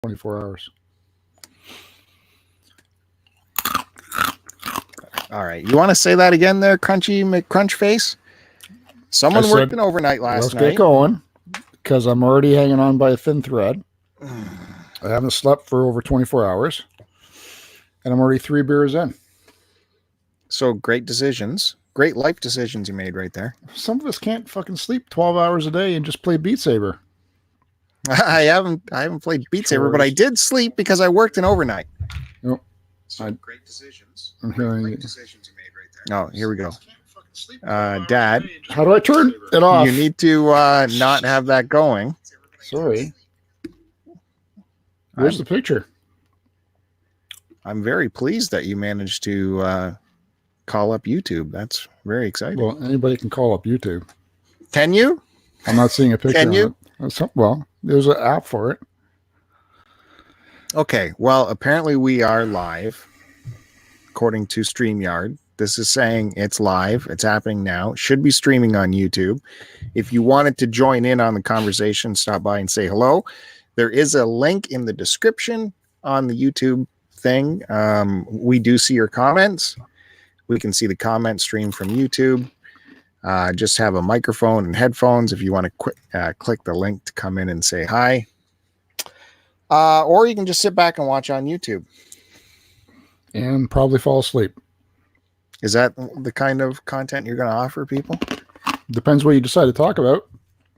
24 hours. All right. You want to say that again there, Crunchy McCrunch Face? Someone worked an overnight last night. Let's get going, because I'm already hanging on by a thin thread. I haven't slept for over 24 hours, and I'm already 3 beers in. So great decisions. Great life decisions you made right there. Some of us can't fucking sleep 12 hours a day and just play Beat Saber. I haven't played Beat Saber, but I did sleep because I worked an overnight. Nope. So great decisions. I'm hearing great decisions you made right there. Oh, here we go. Dad, how do I turn it off? You need to not have that going. Sorry. Where's the picture? I'm very pleased that you managed to call up YouTube. That's very exciting. Well, anybody can call up YouTube. Can you? I'm not seeing a picture. Can you? Well, there's an app for it. Okay. Well, apparently we are live, according to StreamYard. This is saying it's live. It's happening now. It should be streaming on YouTube. If you wanted to join in on the conversation, stop by and say hello. There is a link in the description on the YouTube thing. We do see your comments. We can see the comment stream from YouTube. Just have a microphone and headphones if you want to click the link to come in and say hi. Or you can just sit back and watch on YouTube. And probably fall asleep. Is that the kind of content you're going to offer people? Depends what you decide to talk about.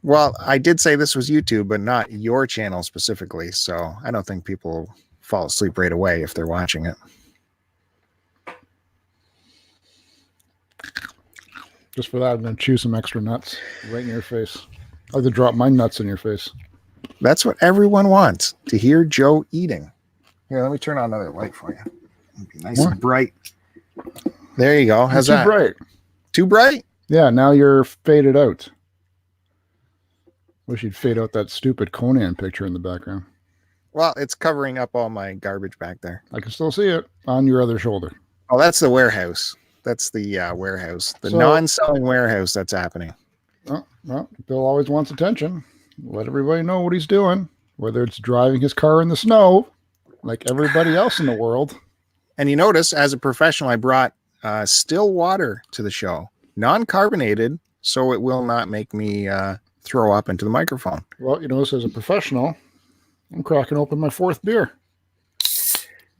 Well, I did say this was YouTube, but not your channel specifically. So I don't think people fall asleep right away if they're watching it. Just for that, I'm going to chew some extra nuts right in your face. I have to drop my nuts in your face. That's what everyone wants, to hear Joe eating. Here, let me turn on another light for you. It'll be nice and bright. There you go. How's that? Too bright. Too bright? Yeah, now you're faded out. Wish you'd fade out that stupid Conan picture in the background. Well, it's covering up all my garbage back there. I can still see it on your other shoulder. Oh, that's the warehouse. That's the warehouse. The non-selling warehouse that's happening. Well, Bill always wants attention. Let everybody know what he's doing. Whether it's driving his car in the snow, like everybody else in the world. And you notice, as a professional, I brought still water to the show. Non-carbonated, so it will not make me throw up into the microphone. Well, you notice, as a professional, I'm cracking open my 4th beer.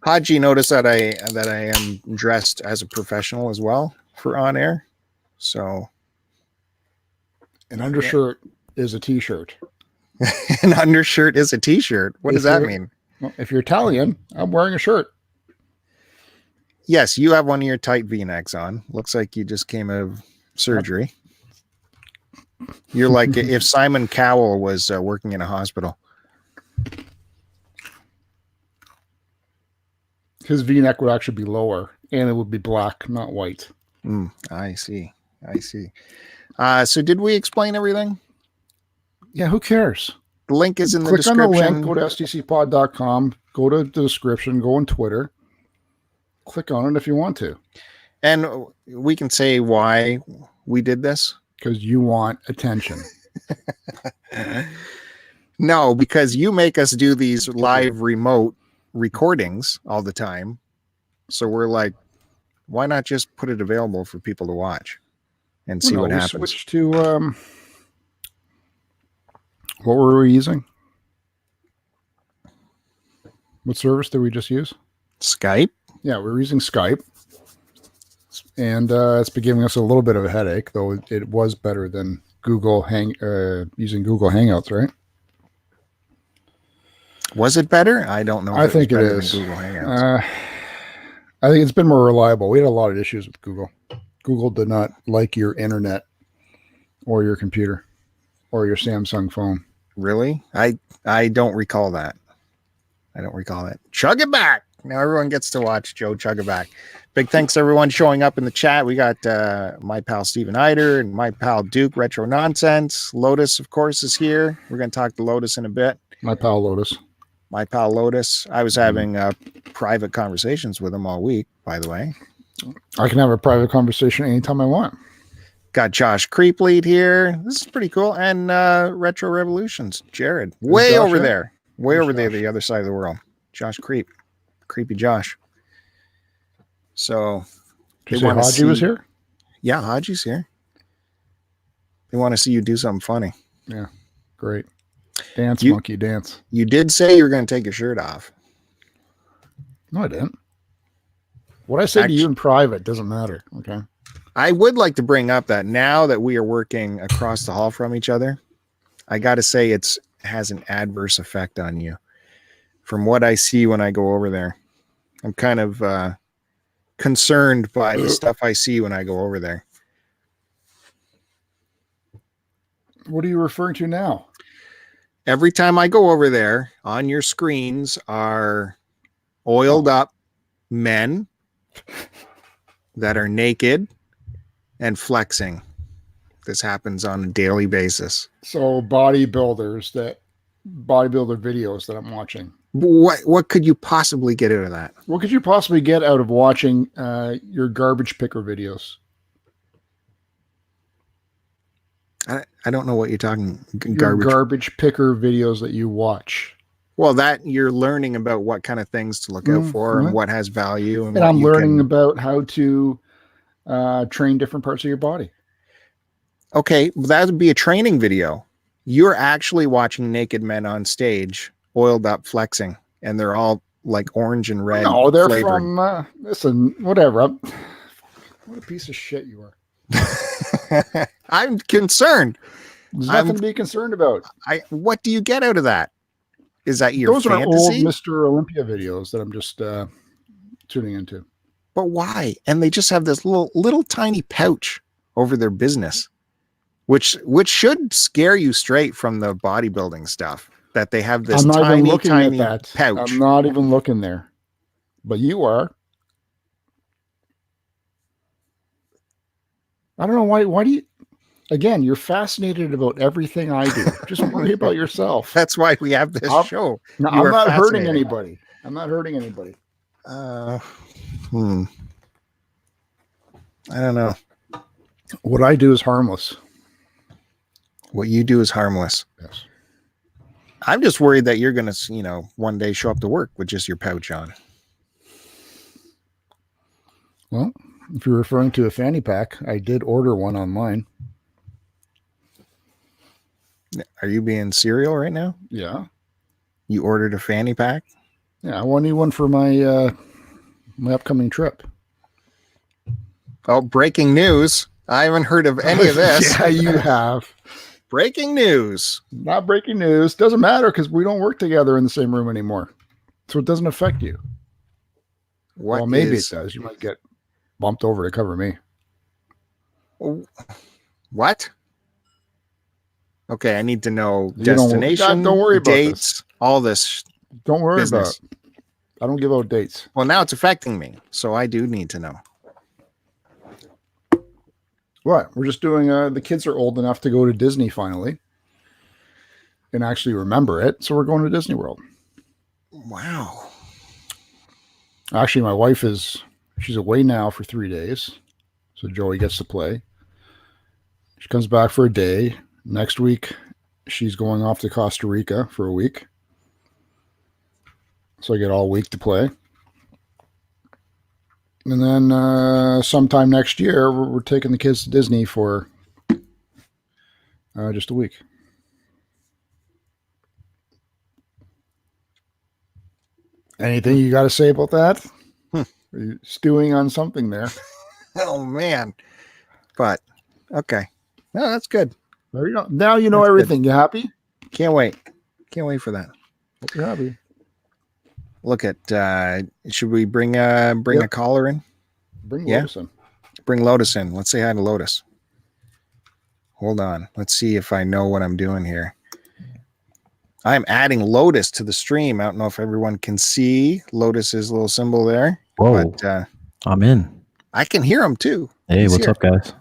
Haji, notice that I am dressed as a professional as well for on air. So an undershirt is a t-shirt. An undershirt is a t-shirt. What does that mean? Well, if you're Italian, I'm wearing a shirt. Yes, you have one of your tight V-necks on. Looks like you just came out of surgery. You're like if Simon Cowell was working in a hospital. His V-neck would actually be lower, and it would be black, not white. I see. So did we explain everything? Yeah, who cares? The link is in the description. Click on the link, go to STCPod.com, go to the description, go on Twitter. Click on it if you want to. And we can say why we did this. Because you want attention. No, because you make us do these live remote recordings all the time. So we're like, why not just put it available for people to watch and see what happens? Switch to what were we using? What service did we just use? Skype. Yeah, we were using Skype, and it's been giving us a little bit of a headache, though it was better than using Google Hangouts, right? Was it better? I don't know. I think it is. Google Hangouts. I think it's been more reliable. We had a lot of issues with Google. Google did not like your internet or your computer or your Samsung phone. Really? I don't recall that. Chug it back. Now everyone gets to watch Joe chug it back. Big thanks to everyone showing up in the chat. We got my pal Stephen Eider and my pal Duke Retro Nonsense. Lotus, of course, is here. We're going to talk to Lotus in a bit. My pal Lotus. I was having private conversations with him all week, by the way. I can have a private conversation anytime I want. Got Josh Creeplead here. This is pretty cool. And Retro Revolutions, Jared. Way over there. Way Where's over there, Josh? the other side of the world. Josh Creepy Josh. So Did you say Haji was here? Yeah, Haji's here. They want to see you do something funny. Yeah, great. Dance, monkey, dance. You did say you were going to take your shirt off. No, I didn't. What I say to you in private doesn't matter. Okay. I would like to bring up that now that we are working across the hall from each other, I got to say it has an adverse effect on you. From what I see when I go over there, I'm kind of concerned by the stuff I see when I go over there. What are you referring to now? Every time I go over there, on your screens are oiled up men that are naked and flexing. This happens on a daily basis. So bodybuilder videos that I'm watching. What could you possibly get out of that? What could you possibly get out of watching your garbage picker videos? I don't know what you're talking. Garbage picker videos that you watch. Well, that you're learning about what kind of things to look out for and what has value. And I'm learning about how to train different parts of your body. Okay, that would be a training video. You're actually watching naked men on stage, oiled up, flexing, and they're all like orange and red. No, they're flavored. from, listen, whatever. What a piece of shit you are. I'm concerned. There's nothing to be concerned about. What do you get out of that? Is that your Those fantasy? are old Mr. Olympia videos that I'm just tuning into. But why? And they just have this little tiny pouch over their business, which should scare you straight from the bodybuilding stuff. That they have this tiny pouch. I'm not even looking there, but you are. I don't know why. Why do you? Again, you're fascinated about everything I do. Just worry about yourself. That's why we have this show. No, I'm not hurting anybody. I'm not hurting anybody. I don't know. What I do is harmless. What you do is harmless. Yes. I'm just worried that you're going to, one day show up to work with just your pouch on. Well, if you're referring to a fanny pack, I did order one online. Are you being serial right now? Yeah. You ordered a fanny pack? Yeah, I need one for my my upcoming trip. Oh, breaking news. I haven't heard of any of this. Yeah, you have. Breaking news. Not breaking news. Doesn't matter because we don't work together in the same room anymore. So it doesn't affect you. Well, maybe it does. You might get bumped over to cover me. What? Okay, I need to know destination, don't worry about dates, all this. Don't worry business. about it. I don't give out dates. Well, now it's affecting me, so I do need to know. What? We're just doing, the kids are old enough to go to Disney finally and actually remember it. So we're going to Disney World. Wow. Actually, my wife she's away now for 3 days. So Joey gets to play. She comes back for a day. Next week, she's going off to Costa Rica for a week. So I get all week to play. And then sometime next year, we're taking the kids to Disney for just a week. Anything you got to say about that? Are you stewing on something there? Oh, man. But, okay. No, that's good. There you go. Now you know everything. Good. You happy? Can't wait. Can't wait for that. Hope you're happy. Look at, should we bring a caller in? Bring Lotus in. Bring Lotus in. Let's say hi to Lotus. Hold on. Let's see if I know what I'm doing here. I'm adding Lotus to the stream. I don't know if everyone can see Lotus's little symbol there. Whoa. But, I'm in. I can hear him too. Hey, what's up, guys?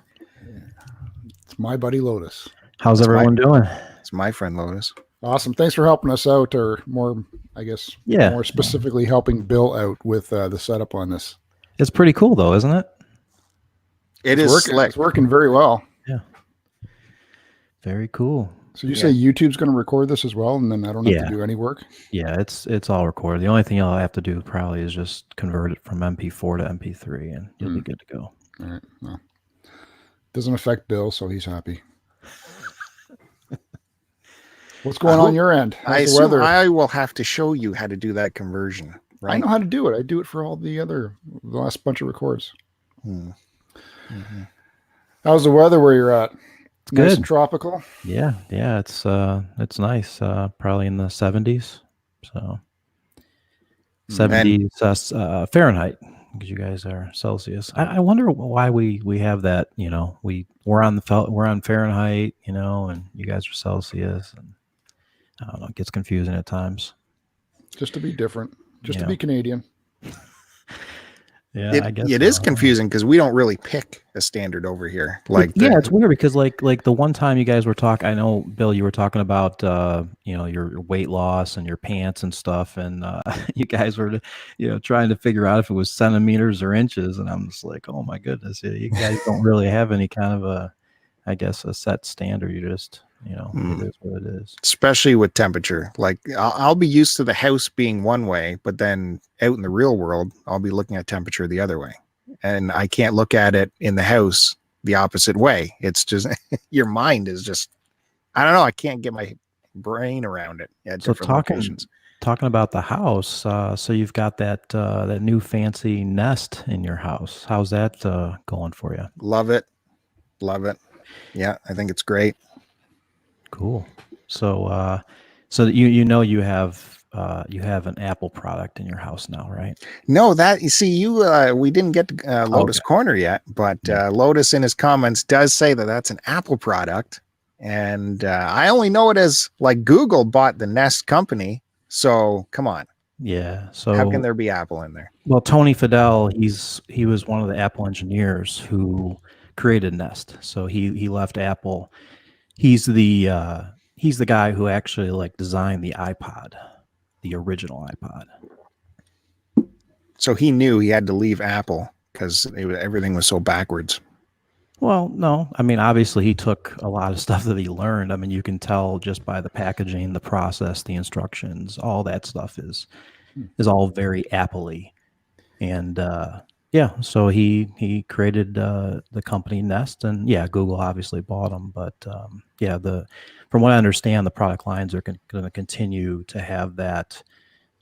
It's my buddy Lotus. How's everyone doing? It's my friend Lotus. Awesome. Thanks for helping us out, or more, I guess, more specifically helping Bill out with the setup on this. It's pretty cool, though, isn't it? It's working. It's working very well. Yeah. Very cool. So you say YouTube's going to record this as well, and then I don't have to do any work? Yeah, it's all recorded. The only thing I'll have to do probably is just convert it from MP4 to MP3, and you'll be good to go. All right. Well, doesn't affect Bill, so he's happy. What's going on your end? I assume I will have to show you how to do that conversion, right? I know how to do it. I do it for all the last bunch of records. How's the weather where you're at? It's nice good. And tropical? Yeah, it's nice. Probably in the 70s. So 70s Fahrenheit, because you guys are Celsius. I wonder why we have that. We're on Fahrenheit, and you guys are Celsius, and I don't know. It gets confusing at times. Just to be different. Just to be Canadian. Yeah, I guess it is confusing because we don't really pick a standard over here. It's weird because like the one time you guys were talking, I know Bill, you were talking about your weight loss and your pants and stuff, and you guys were trying to figure out if it was centimeters or inches, and I'm just like, oh my goodness, you guys don't really have any kind of a set standard. You just it is what it is. Especially with temperature. Like I'll be used to the house being one way, but then out in the real world, I'll be looking at temperature the other way. And I can't look at it in the house the opposite way. It's just, your mind is just, I don't know. I can't get my brain around it at different locations. Talking about the house, so you've got that new fancy Nest in your house. How's that going for you? Love it. Yeah, I think it's great. Cool. So you have an Apple product in your house now, right? No, we didn't get to Lotus Corner yet, but Lotus in his comments does say that that's an Apple product, and I only know it as like Google bought the Nest company. So come on. Yeah. So how can there be Apple in there? Well, Tony Fadell, he was one of the Apple engineers who created Nest. So he left Apple. He's the guy who actually like designed the iPod, the original iPod. So he knew he had to leave Apple because everything was so backwards. Well, no, I mean, obviously he took a lot of stuff that he learned. I mean, you can tell just by the packaging, the process, the instructions, all that stuff is all very Apple-y. And so he created the company Nest, and Google obviously bought them. But from what I understand, the product lines are going to continue to have that,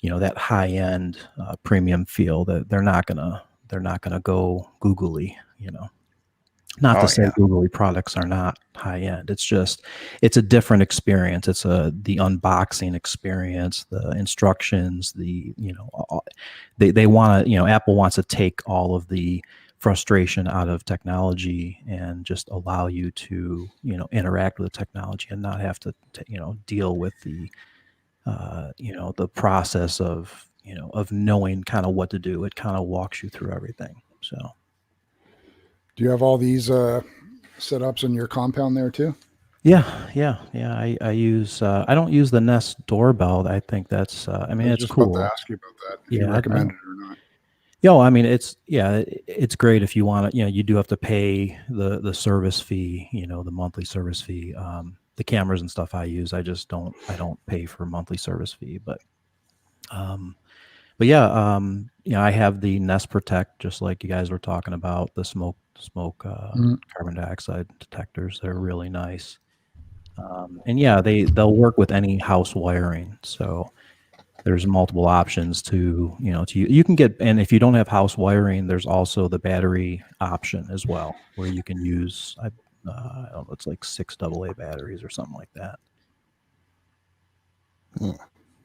that high end premium feel. That they're not gonna go googly, Not to say googly products are not high end. It's just it's a different experience. It's the unboxing experience, the instructions, they want to, Apple wants to take all of the frustration out of technology and just allow you to, interact with the technology and not have to, deal with the the process of knowing kind of what to do. It kind of walks you through everything. So. Do you have all these setups in your compound there too? Yeah. I use. I don't use the Nest doorbell. I think that's. I mean, it's cool. About to ask you about that. If you recommend it or not. I mean, it's great if you want to. You do have to pay the service fee. The monthly service fee. The cameras and stuff I use, I don't pay for monthly service fee, but I have the Nest Protect, just like you guys were talking about, the smoke carbon dioxide detectors. They're really nice. And they'll work with any house wiring. So there's multiple options to you can get, and if you don't have house wiring, there's also the battery option as well, where you can use, I don't know, it's like 6 AA batteries or something like that.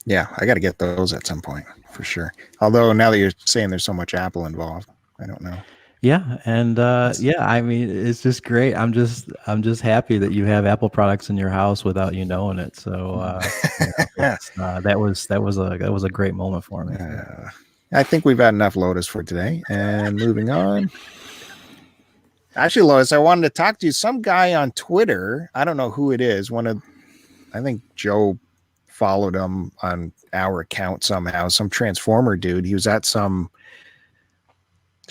Yeah, I got to get those at some point for sure. Although now that you're saying there's so much Apple involved, I don't know. Yeah, and I mean, it's just great. I'm just happy that you have Apple products in your house without you knowing it. So that was a great moment for me. I think we've had enough Lotus for today, and moving on. Actually, Lotus, I wanted to talk to you. Some guy on Twitter, I don't know who it is. I think Joe followed him on our account somehow. Some Transformer dude. He was at some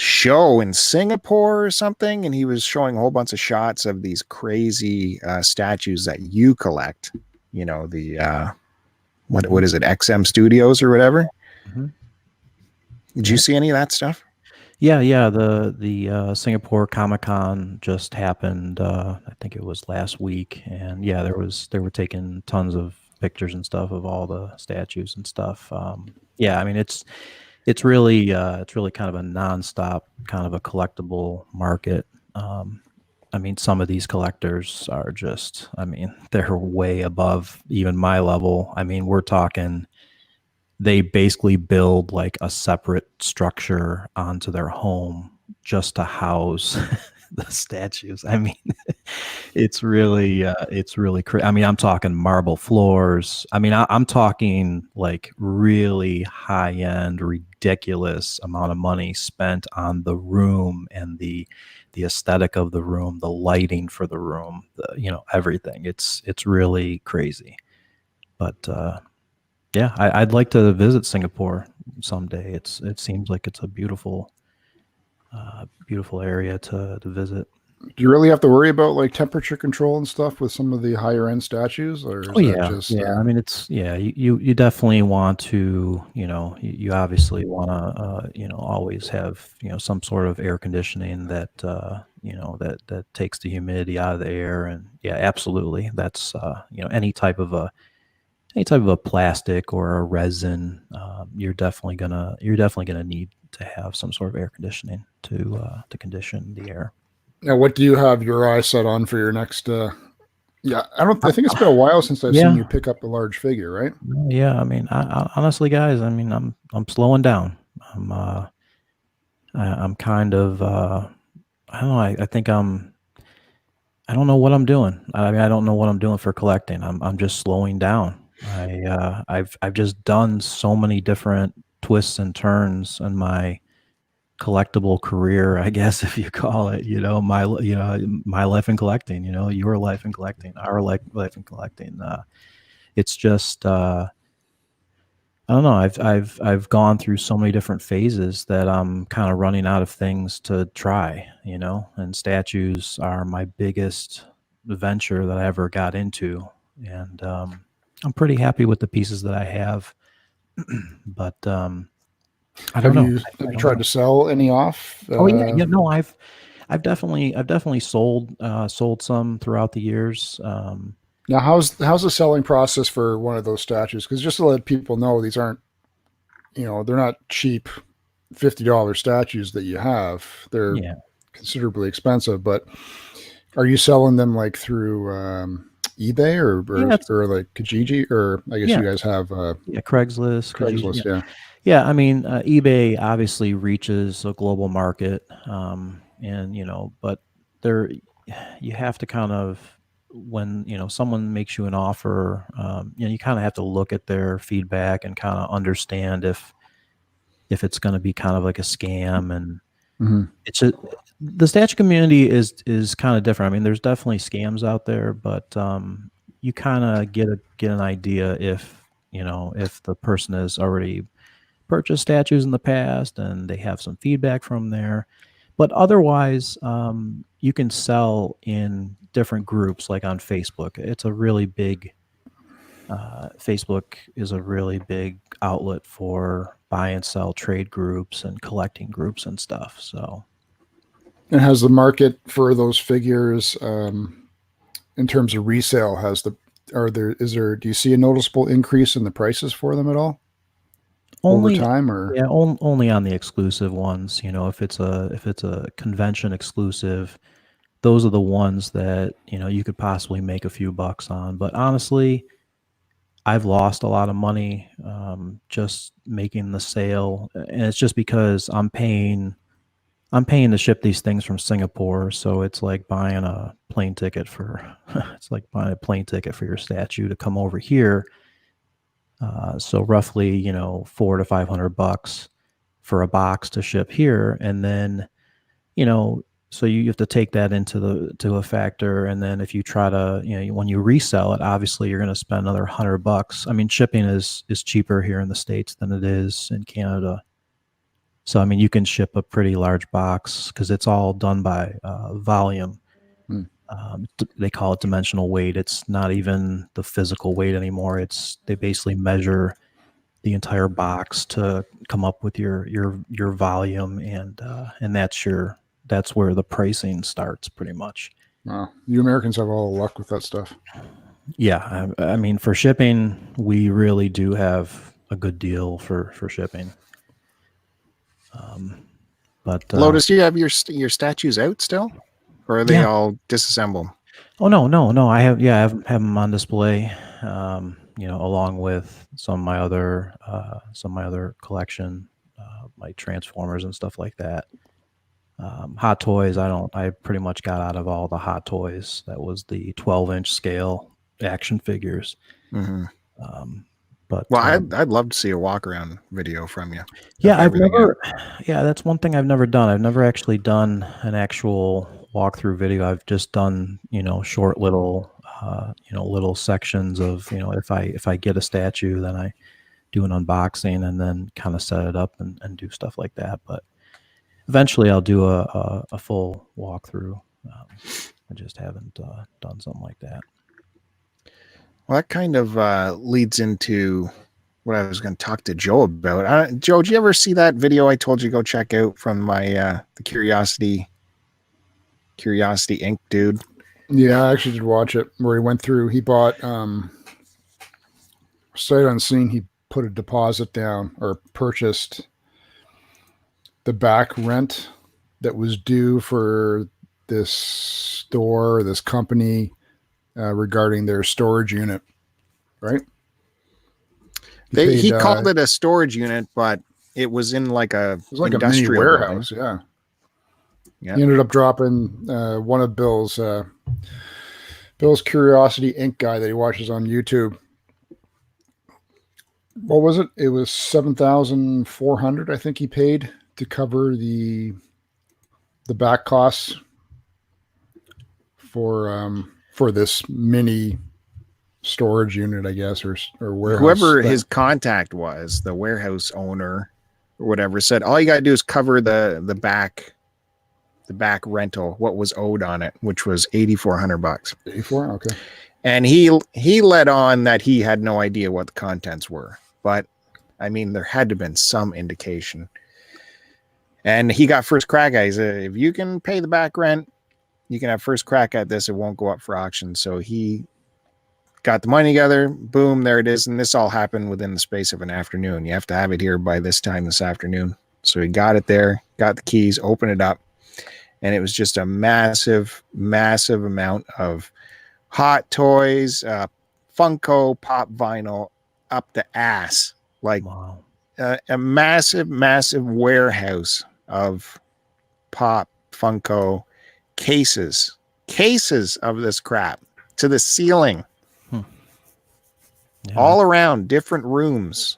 show in Singapore or something, and he was showing a whole bunch of shots of these crazy statues that you collect. You know, the what is it, XM Studios or whatever? Mm-hmm. Did you see any of that stuff? Yeah. The Singapore Comic-Con just happened. I think it was last week, and yeah, they were taking tons of pictures and stuff of all the statues and stuff. Yeah, I mean it's really kind of a nonstop kind of a collectible market. I mean, some of these collectors are just, I mean, they're way above even my level. I mean, we're talking, they basically build like a separate structure onto their home just to house the statues. I mean, it's really I mean, I'm talking marble floors. I mean, I'm talking like really high end, ridiculous amount of money spent on the room and the aesthetic of the room, the lighting for the room, everything. It's really crazy. But yeah, I'd like to visit Singapore someday. It seems like it's a beautiful area to visit. Do you really have to worry about like temperature control and stuff with some of the higher end statues, or is that just? Yeah. I mean, it's you definitely want to, you obviously want to, always have some sort of air conditioning that that takes the humidity out of the air, and yeah, absolutely, that's any type of a plastic or a resin, you're definitely gonna need to have some sort of air conditioning to condition the air. Now, what do you have your eye set on for your next? Yeah, I think it's been a while since I've seen you pick up a large figure, right? Yeah, I mean, I honestly, guys, I mean, I'm slowing down. I'm kind of, I don't know. I think I don't know what I'm doing. I mean, I don't know what I'm doing for collecting. I'm just slowing down. I've just done so many different twists and turns in my collectible career, I guess, if you call it, my life in collecting, your life in collecting, our life in collecting. It's just, I don't know. I've gone through so many different phases that I'm kind of running out of things to try, and statues are my biggest venture that I ever got into. And, I'm pretty happy with the pieces that I have, but, I don't know. Have you tried to sell any off? Oh yeah. No, I've definitely sold some throughout the years. Now, how's the selling process for one of those statues? Because just to let people know, these aren't, they're not cheap $50 statues that you have. They're considerably expensive. But are you selling them like through eBay or like Kijiji, or I guess you guys have Craigslist. Craigslist, yeah. Yeah, I mean, eBay obviously reaches a global market, and but there, you have to kind of, when someone makes you an offer, you kind of have to look at their feedback and kind of understand if it's going to be kind of like a scam, and the statue community is kind of different. I mean, there's definitely scams out there, but you kind of get an idea if the person has already purchased statues in the past and they have some feedback from there. But otherwise, you can sell in different groups, like on Facebook. It's a really big Facebook is a really big outlet for buy and sell trade groups and collecting groups and stuff. So, and has the market for those figures, in terms of resale, do you see a noticeable increase in the prices for them at all? Over time, or only on the exclusive ones. If it's a convention exclusive, those are the ones that you could possibly make a few bucks on. But honestly, I've lost a lot of money just making the sale, and it's just because I'm paying to ship these things from Singapore. So it's like buying a plane ticket for your statue to come over here. So roughly, $400 to $500 for a box to ship here. And then, so you have to take that into a factor. And then if you try to, when you resell it, obviously you're going to spend another $100. I mean, shipping is cheaper here in the States than it is in Canada. So, I mean, you can ship a pretty large box because it's all done by volume. Hmm. They call it dimensional weight. It's not even the physical weight anymore. They basically measure the entire box to come up with your volume, and that's where the pricing starts pretty much. Wow. You Americans have all the luck with that stuff. Yeah, I mean, for shipping, we really do have a good deal for shipping. But Lotus, do you have your statues out still, or are they all disassembled? Oh no! I have have them on display. Along with some of my other collection, like Transformers and stuff like that. Hot toys, I pretty much got out of all the Hot Toys. That was the 12-inch scale action figures. Mm-hmm. But I'd love to see a walk around video from you. Yeah, that's one thing I've never done. I've never actually done an actual walkthrough video. I've just done, short little sections of, if I get a statue, then I do an unboxing and then kind of set it up and do stuff like that. But eventually I'll do a full walkthrough. I just haven't done something like that. Well, that kind of leads into what I was going to talk to Joe about. Joe, did you ever see that video I told you to go check out from my the Curiosity Inc. dude? Yeah, I actually did watch it where he went through. He bought sight unseen. He put a deposit down or purchased the back rent that was due for this store, this company, regarding their storage unit, right? He called it a storage unit, but it was in like a mini warehouse. Yeah. He ended up dropping one of Bill's Curiosity Inc. guy that he watches on YouTube. What was it? It was $7,400. I think he paid to cover the back costs for this mini storage unit, I guess, or warehouse. Whoever his contact was, the warehouse owner or whatever, said all you got to do is cover the back rental, what was owed on it, which was $8,400. 84, okay. And he let on that he had no idea what the contents were, but I mean, there had to have been some indication. And he got first crack at it. He said, if you can pay the back rent, you can have first crack at this. It won't go up for auction. So he got the money together. Boom, there it is. And this all happened within the space of an afternoon. You have to have it here by this time this afternoon. So he got it there, got the keys, opened it up. And it was just a massive, massive amount of Hot Toys, Funko, Pop Vinyl, up the ass. Like wow. A massive, massive warehouse of Pop, Funko, cases of this crap to the ceiling. Yeah. All around, different rooms,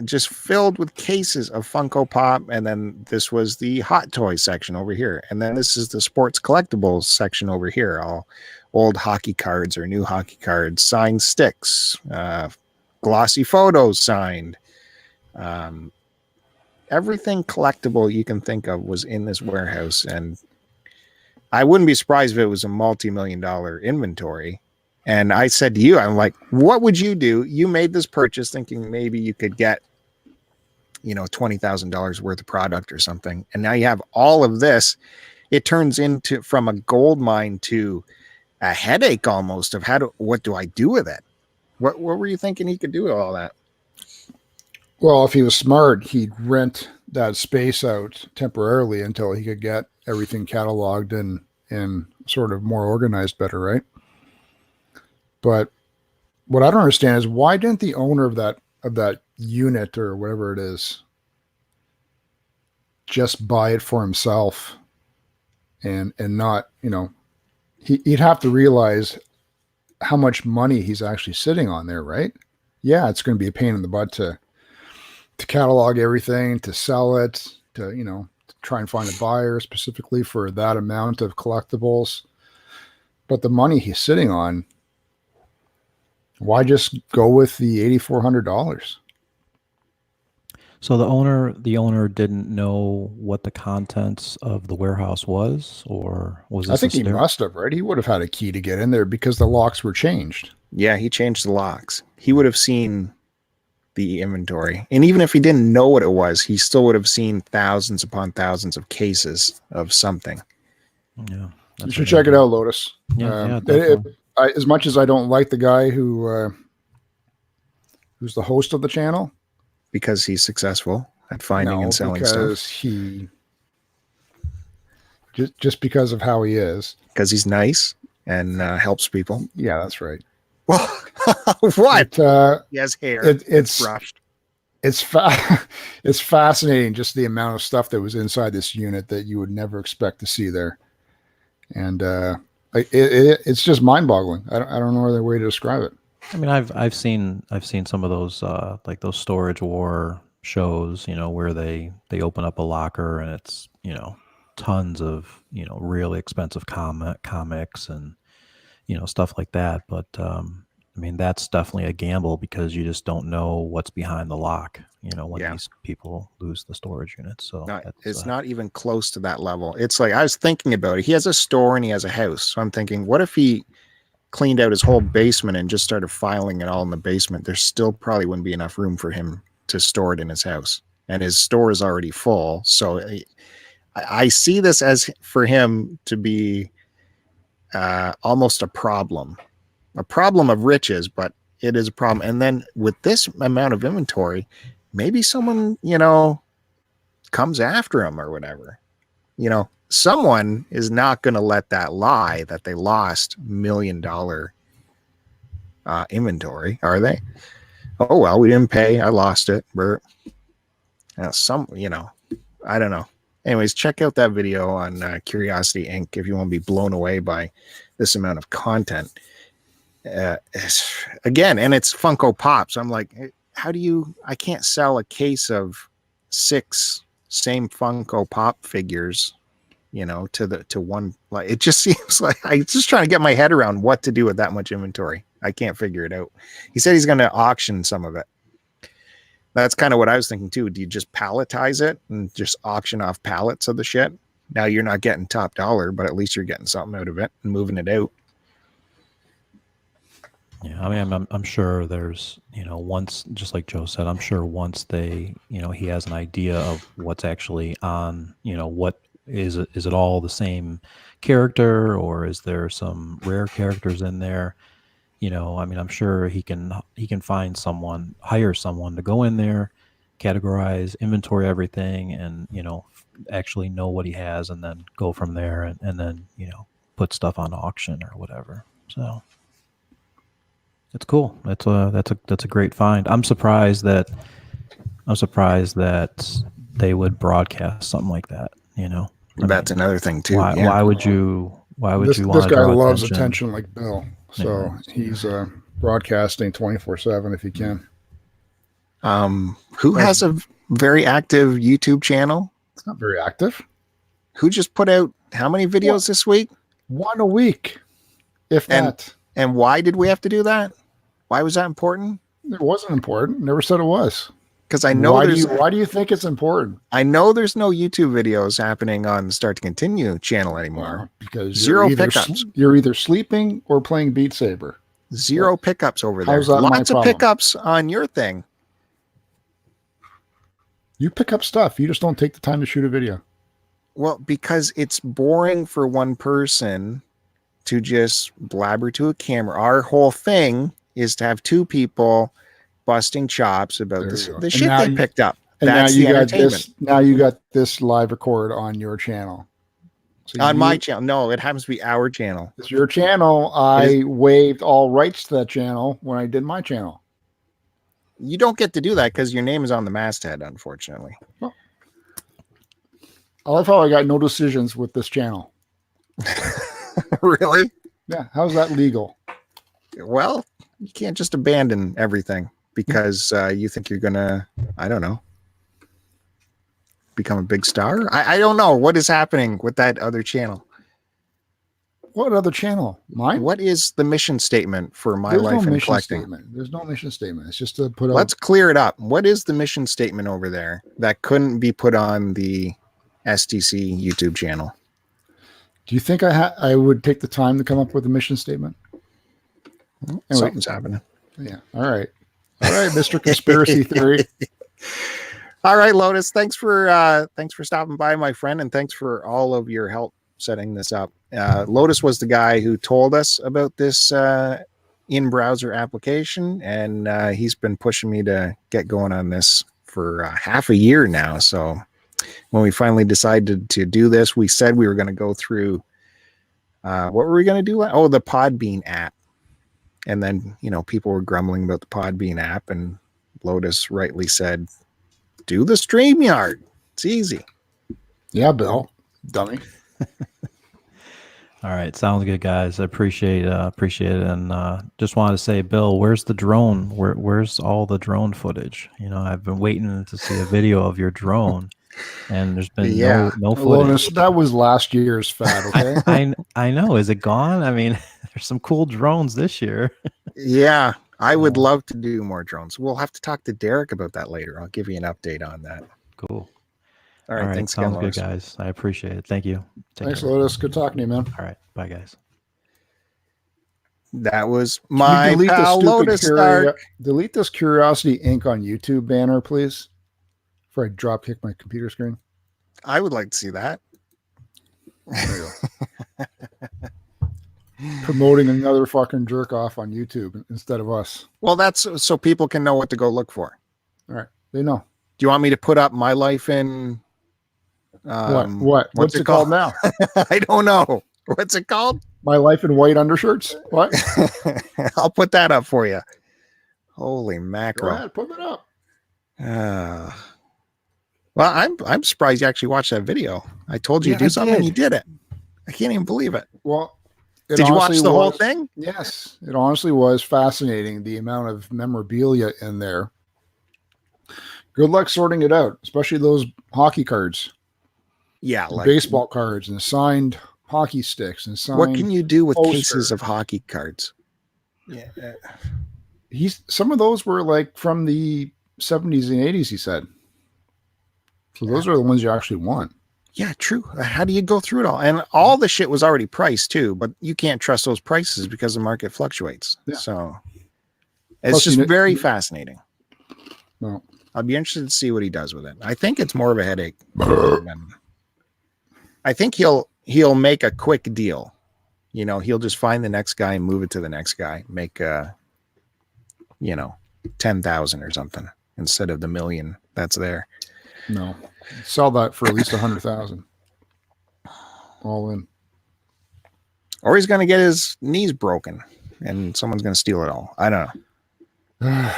just filled with cases of Funko Pop. And then this was the Hot Toy section over here. And then this is the sports collectibles section over here. All old hockey cards or new hockey cards, signed sticks, glossy photos signed. Everything collectible you can think of was in this warehouse. And I wouldn't be surprised if it was a multi-million-dollar inventory. And I said to you, I'm like, what would you do? You made this purchase thinking maybe you could get, $20,000 worth of product or something. And now you have all of this. It turns into from a gold mine to a headache almost of what do I do with it? What were you thinking he could do with all that? Well, if he was smart, he'd rent that space out temporarily until he could get everything cataloged and sort of more organized better, right? But what I don't understand is why didn't the owner of that unit or whatever it is just buy it for himself and not, he'd have to realize how much money he's actually sitting on there, right? Yeah, it's going to be a pain in the butt to catalog everything, to sell it, to try and find a buyer specifically for that amount of collectibles. But the money he's sitting on, why just go with the $8,400? So the owner didn't know what the contents of the warehouse was, or was I this think he must have, right? He would have had a key to get in there because the locks were changed. Yeah, he changed the locks. He would have seen the inventory. And even if he didn't know what it was, he still would have seen thousands upon thousands of cases of something. Yeah, You should check it out, Lotus. Yeah, definitely. As much as I don't like the guy who's the host of the channel, Because he's successful at finding and selling because stuff. he just because of how he is. Because he's nice and helps people. Yeah, that's right. Well, what? He has hair. It's brushed. It's fascinating just the amount of stuff that was inside this unit that you would never expect to see there, and it's just mind-boggling. I don't know other way to describe it. I mean, I've seen some of those like those Storage War shows, where they open up a locker and it's tons of really expensive comics and stuff like that. But I mean, that's definitely a gamble because you just don't know what's behind the lock. When these people lose the storage units. So it's not even close to that level. It's like I was thinking about it. He has a store and he has a house. So I'm thinking, what if he cleaned out his whole basement and just started filing it all in the basement? There still probably wouldn't be enough room for him to store it in his house, and his store is already full. So I see this as for him to be almost a problem of riches, but it is a problem. And then with this amount of inventory, maybe someone comes after him or whatever. Someone is not going to let that lie that they lost $1 million inventory, are they? Oh, well, we didn't pay. I lost it. I don't know. Anyways, check out that video on Curiosity Inc. if you want to be blown away by this amount of content. Again, and it's Funko Pops. I'm like, I can't sell a case of 6 same Funko Pop figures, to one. Like, it just seems like I'm just trying to get my head around what to do with that much inventory. I can't figure it out. He said he's going to auction some of it. That's kind of what I was thinking too. Do you just palletize it and just auction off pallets of the shit? Now you're not getting top dollar, but at least you're getting something out of it and moving it out. Yeah, I mean, I'm sure there's, once, just like Joe said, I'm sure once he has an idea of what's actually on, what is it all the same character, or is there some rare characters in there? I mean, I'm sure he can hire someone to go in there, categorize, inventory everything, and, actually know what he has, and then go from there and then, put stuff on auction or whatever. So it's cool. That's a great find. I'm surprised that they would broadcast something like that. That's another thing too. Why would you want this to guy draw loves attention? attention like Bill, so he's broadcasting 24/7 if he can. Who has a very active YouTube channel? It's not very active. Who just put out how many videos this week? 1 a week, if that. And why did we have to do that? Why was that important? It wasn't important. Never said it was. Because I know why do you think it's important? I know there's no YouTube videos happening on the Start to Continue channel anymore. Well, because zero pickups. You're either sleeping or playing Beat Saber. Zero pickups over there. How's that Lots my of problem? pickups on your thing. You pick up stuff. You just don't take the time to shoot a video. Well, because it's boring for one person to just blabber to a camera. Our whole thing is to have 2 people busting chops about the shit they picked up. And that's the entertainment. Now you got this live record on your channel. So on my channel. No, it happens to be our channel. It's your channel. I waived all rights to that channel when I did my channel. You don't get to do that because your name is on the masthead, unfortunately. Well, I love how I got no decisions with this channel. Really? Yeah. How's that legal? Well, you can't just abandon everything because you think you're going to, I don't know, become a big star. I don't know what is happening with that other channel. What other channel? Mine? What is the mission statement for My There's Life no in mission Collecting? statement. There's no mission statement. It's just to put out. Let's clear it up. What is the mission statement over there that couldn't be put on the STC YouTube channel? Do you think I would take the time to come up with a mission statement? Anyway, Something's happening. yeah. All right, Mr. Conspiracy Theory. All right, Lotus. Thanks for stopping by, my friend, and thanks for all of your help setting this up. Lotus was the guy who told us about this in-browser application, and he's been pushing me to get going on this for half a year now. So when we finally decided to do this, we said we were going to go through what were we going to do? Oh, the Podbean app. And then, people were grumbling about the Podbean app, and Lotus rightly said, do the StreamYard. It's easy. Yeah, Bill. Dummy. All right, sounds good, guys. I appreciate it, and just wanted to say, Bill, where's the drone? Where's all the drone footage? I've been waiting to see a video of your drone, and there's been no footage. That was last year's fad. Okay, I know. Is it gone? I mean, there's some cool drones this year. Yeah, I would love to do more drones. We'll have to talk to Derek about that later. I'll give you an update on that. Cool. All right, thanks sounds again, good, guys. I appreciate it. Thank you. Thanks, Lotus. Good talking to you, man. All right, bye, guys. That was my pal Lotus Stark. Delete this Curiosity Inc. on YouTube banner, please, before I drop kick my computer screen. I would like to see that. There you go. Promoting another fucking jerk off on YouTube instead of us. Well, that's so people can know what to go look for. All right, they know. Do you want me to put up My Life in? What's it called now? I don't know. What's it called? My Life in White Undershirts. What? I'll put that up for you. Holy mackerel! Go ahead, put it up. Well, I'm surprised you actually watched that video. I told you to do something, and you did it. I can't even believe it. Well, did you watch the whole thing? Yes, it honestly was fascinating. The amount of memorabilia in there. Good luck sorting it out, especially those hockey cards. Yeah, like baseball cards and signed hockey sticks and signed. What can you do with posters. cases of hockey cards? Yeah, some of those were like from the 70s and 80s. He said, so those are the ones you actually want. Yeah, true. How do you go through it all? And all the shit was already priced too, but you can't trust those prices because the market fluctuates. Yeah. So it's just very fascinating. Well, I'll be interested to see what he does with it. I think it's more of a headache. I think he'll make a quick deal. He'll just find the next guy and move it to the next guy. Make 10,000 or something instead of the million that's there. No, sell that for at least 100,000. All in. Or he's going to get his knees broken and someone's going to steal it all. I don't know.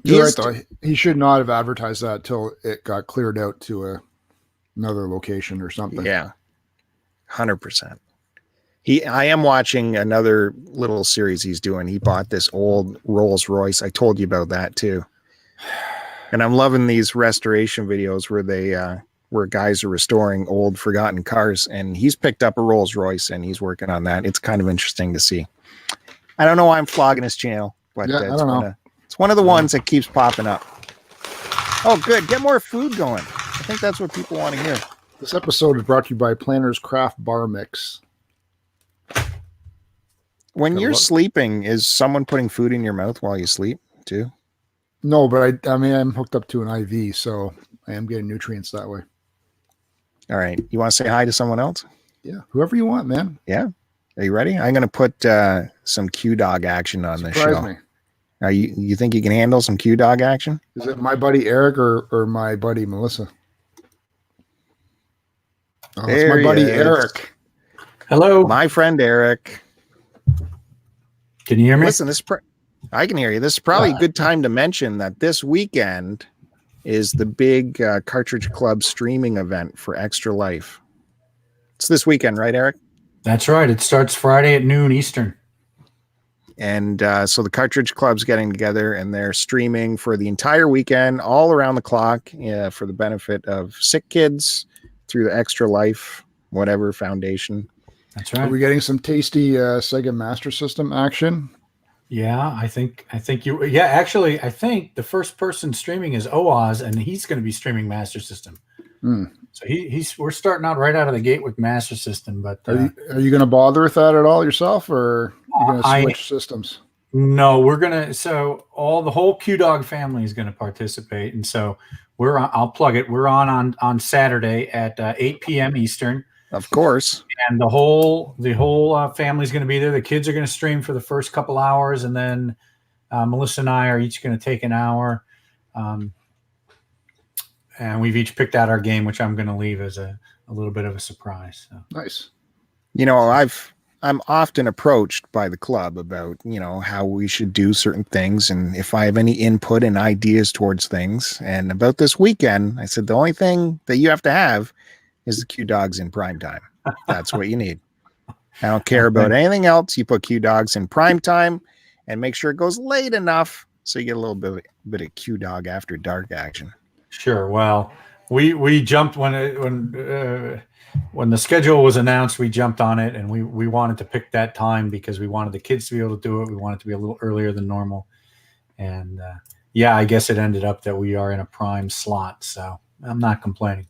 You're right, though. He should not have advertised that till it got cleared out to another location or something. Yeah, 100%. I am watching another little series he's doing. He bought this old Rolls Royce. I told you about that too. And I'm loving these restoration videos where guys are restoring old forgotten cars. And he's picked up a Rolls Royce and he's working on that. It's kind of interesting to see. I don't know why I'm flogging his channel, but I don't know. It's one of the ones that keeps popping up. Oh, good. Get more food going. I think that's what people want to hear. This episode is brought to you by Planner's Craft Bar Mix. When you're sleeping, is someone putting food in your mouth while you sleep too? No, but I'm hooked up to an IV, so I am getting nutrients that way. All right. You want to say hi to someone else? Yeah. Whoever you want, man. Yeah. Are you ready? I'm going to put some Q-Dog action on this show. Me. Are you think you can handle some Q-Dog action? Is it my buddy Eric or my buddy Melissa? Oh, it's my buddy Eric. Hello. My friend Eric. Can you hear me? Listen, I can hear you. This is probably a good time to mention that this weekend is the big Cartridge Club streaming event for Extra Life. It's this weekend, right, Eric? That's right. It starts Friday at noon Eastern. And so the Cartridge Club's getting together and they're streaming for the entire weekend, all around the clock, for the benefit of sick kids through the Extra Life, whatever foundation. That's Are right. we getting some tasty Sega Master System action? Yeah, I think you. Yeah, actually, I think the first person streaming is Oaz, and he's going to be streaming Master System. Hmm. So we're starting out right out of the gate with Master System. But Are you going to bother with that at all yourself, or are you going to I- switch systems? no, we're gonna. So the whole Q Dog family is going to participate, and so we're on. I'll plug it. We're on Saturday at 8 p.m. Eastern. Of course. And the whole family is going to be there. The kids are going to stream for the first couple hours, and then Melissa and I are each going to take an hour. And we've each picked out our game, which I'm going to leave as a little bit of a surprise. So. Nice. I'm often approached by the club about, how we should do certain things and if I have any input and ideas towards things. And about this weekend, I said, the only thing that you have to have is the Q Dogs in prime time. That's what you need. I don't care about anything else. You put Q Dogs in prime time and make sure it goes late enough so you get a little bit of Q Dog after dark action. Sure. Well, we jumped when the schedule was announced. We jumped on it, and we wanted to pick that time because we wanted the kids to be able to do it. We wanted it to be a little earlier than normal, and I guess it ended up that we are in a prime slot. So I'm not complaining.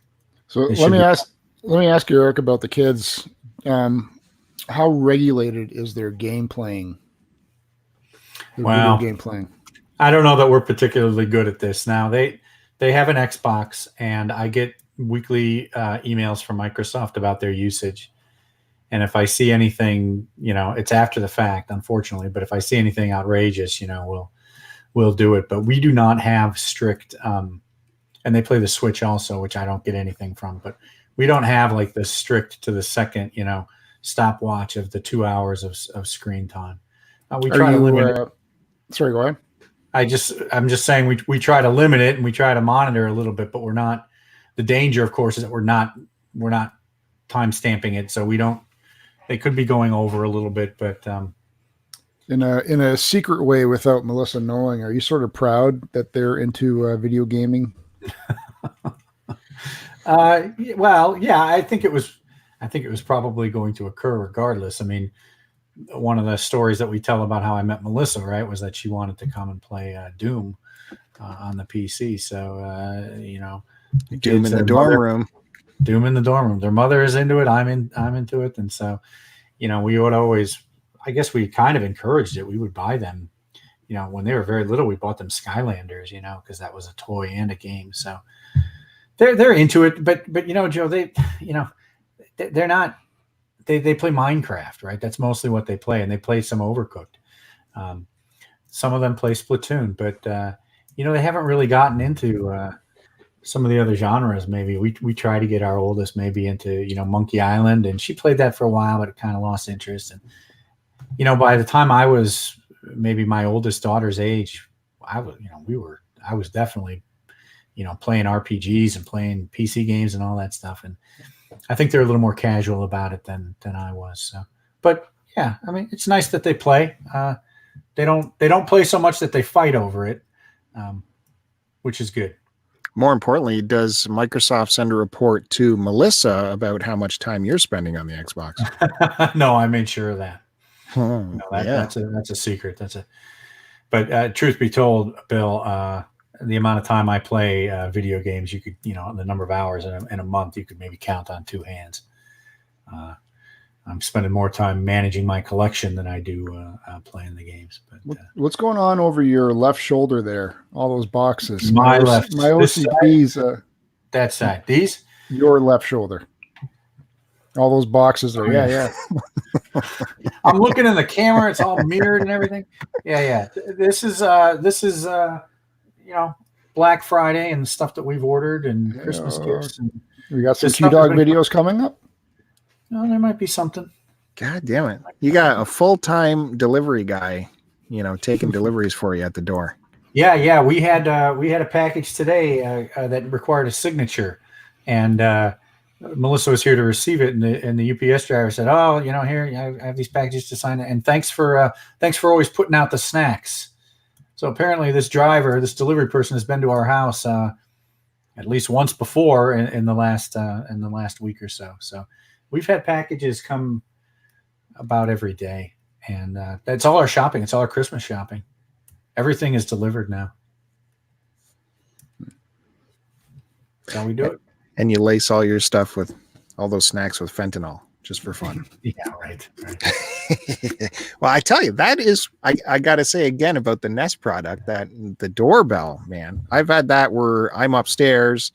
So let me ask you, Eric, about the kids. How regulated is their game playing? Well, video game playing. I don't know that we're particularly good at this. Now they have an Xbox, and I get weekly emails from Microsoft about their usage. And if I see anything, it's after the fact, unfortunately. But if I see anything outrageous, we'll do it. But we do not have strict. And they play the Switch also, which I don't get anything from. But we don't have like the strict to the second, stopwatch of the 2 hours of screen time. We try to limit it. Sorry, go ahead. I'm just saying we try to limit it and we try to monitor a little bit, but we're not. The danger, of course, is that we're not time stamping it, so we don't. They could be going over a little bit, but in a secret way, without Melissa knowing, are you sort of proud that they're into video gaming? Well, yeah, I think it was probably going to occur regardless. I mean, one of the stories that we tell about how I met Melissa, right, was that she wanted to come and play Doom on the PC. So, Doom in the dorm room. Doom in the dorm room. Their mother is into it. I'm into it. And so, we would always, I guess we kind of encouraged it. We would buy them, when they were very little, we bought them Skylanders, because that was a toy and a game. So they're into it. But Joe, they're not. They play Minecraft, right? That's mostly what they play, and they play some Overcooked. Some of them play Splatoon, but they haven't really gotten into some of the other genres. Maybe we try to get our oldest maybe into Monkey Island, and she played that for a while, but it kind of lost interest. And by the time I was maybe my oldest daughter's age, I was definitely playing RPGs and playing PC games and all that stuff, and I think they're a little more casual about it than I was. So, but yeah, I mean, it's nice that they play. They don't play so much that they fight over it, which is good. More importantly, does Microsoft send a report to Melissa about how much time you're spending on the Xbox? No, I made sure of that. That's a secret. But truth be told, Bill, the amount of time I play video games, you could, the number of hours in a month, you could maybe count on two hands. I'm spending more time managing my collection than I do playing the games. But what's going on over your left shoulder there? All those boxes. My left. My OCD's. That side. These? Your left shoulder. All those boxes are. Yeah. I'm looking in the camera. It's all mirrored and everything. Yeah. This is Black Friday and stuff that we've ordered and Christmas gifts. And we got some Q Dog videos coming up. No, there might be something. God damn it! You got a full-time delivery guy, taking deliveries for you at the door. Yeah. We had a package today that required a signature, and Melissa was here to receive it, and the UPS driver said, "Oh, here I have these packages to sign, and thanks for always putting out the snacks." So apparently this delivery person has been to our house at least once before in the last week or so. So we've had packages come about every day. And that's all our shopping. It's all our Christmas shopping. Everything is delivered now. That's how we do it. And you lace all your stuff with all those snacks with fentanyl just for fun. Yeah, right. Well, I tell you, that is, I got to say again about the Nest product, that the doorbell, man, I've had that where I'm upstairs,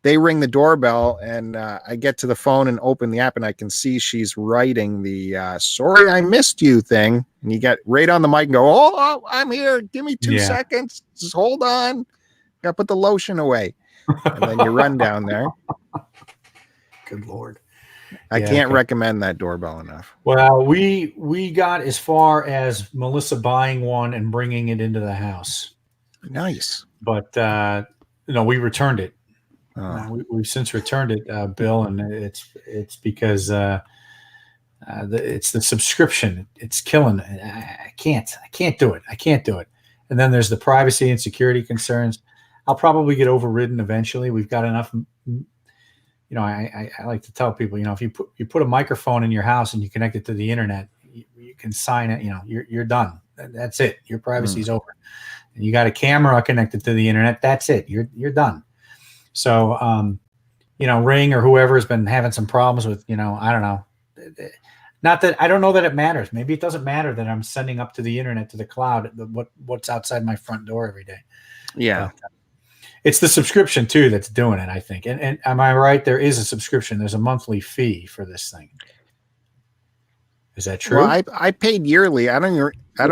they ring the doorbell, and I get to the phone and open the app, and I can see she's writing the sorry I missed you thing. And you get right on the mic and go, oh, I'm here. Give me 2 seconds. Just hold on. Got to put the lotion away. And then you run down there. Good Lord. I can't recommend that doorbell enough. Well, we got as far as Melissa buying one and bringing it into the house. Nice. But, we returned it. Oh. We've since returned it, Bill, and it's because it's the subscription. It's killing. I can't do it. I can't do it. And then there's the privacy and security concerns. I'll probably get overridden eventually. We've got enough. I like to tell people, if you put a microphone in your house and you connect it to the internet, you can sign it. You're done. That's it. Your privacy is over. And you got a camera connected to the internet. That's it. You're done. So, Ring or whoever has been having some problems with, I don't know. Not that I don't know that it matters. Maybe it doesn't matter that I'm sending up to the internet, to the cloud, what's outside my front door every day. Yeah. But, it's the subscription too that's doing it, I think. And am I right? There is a subscription. There's a monthly fee for this thing. Is that true? Well, I paid yearly. I don't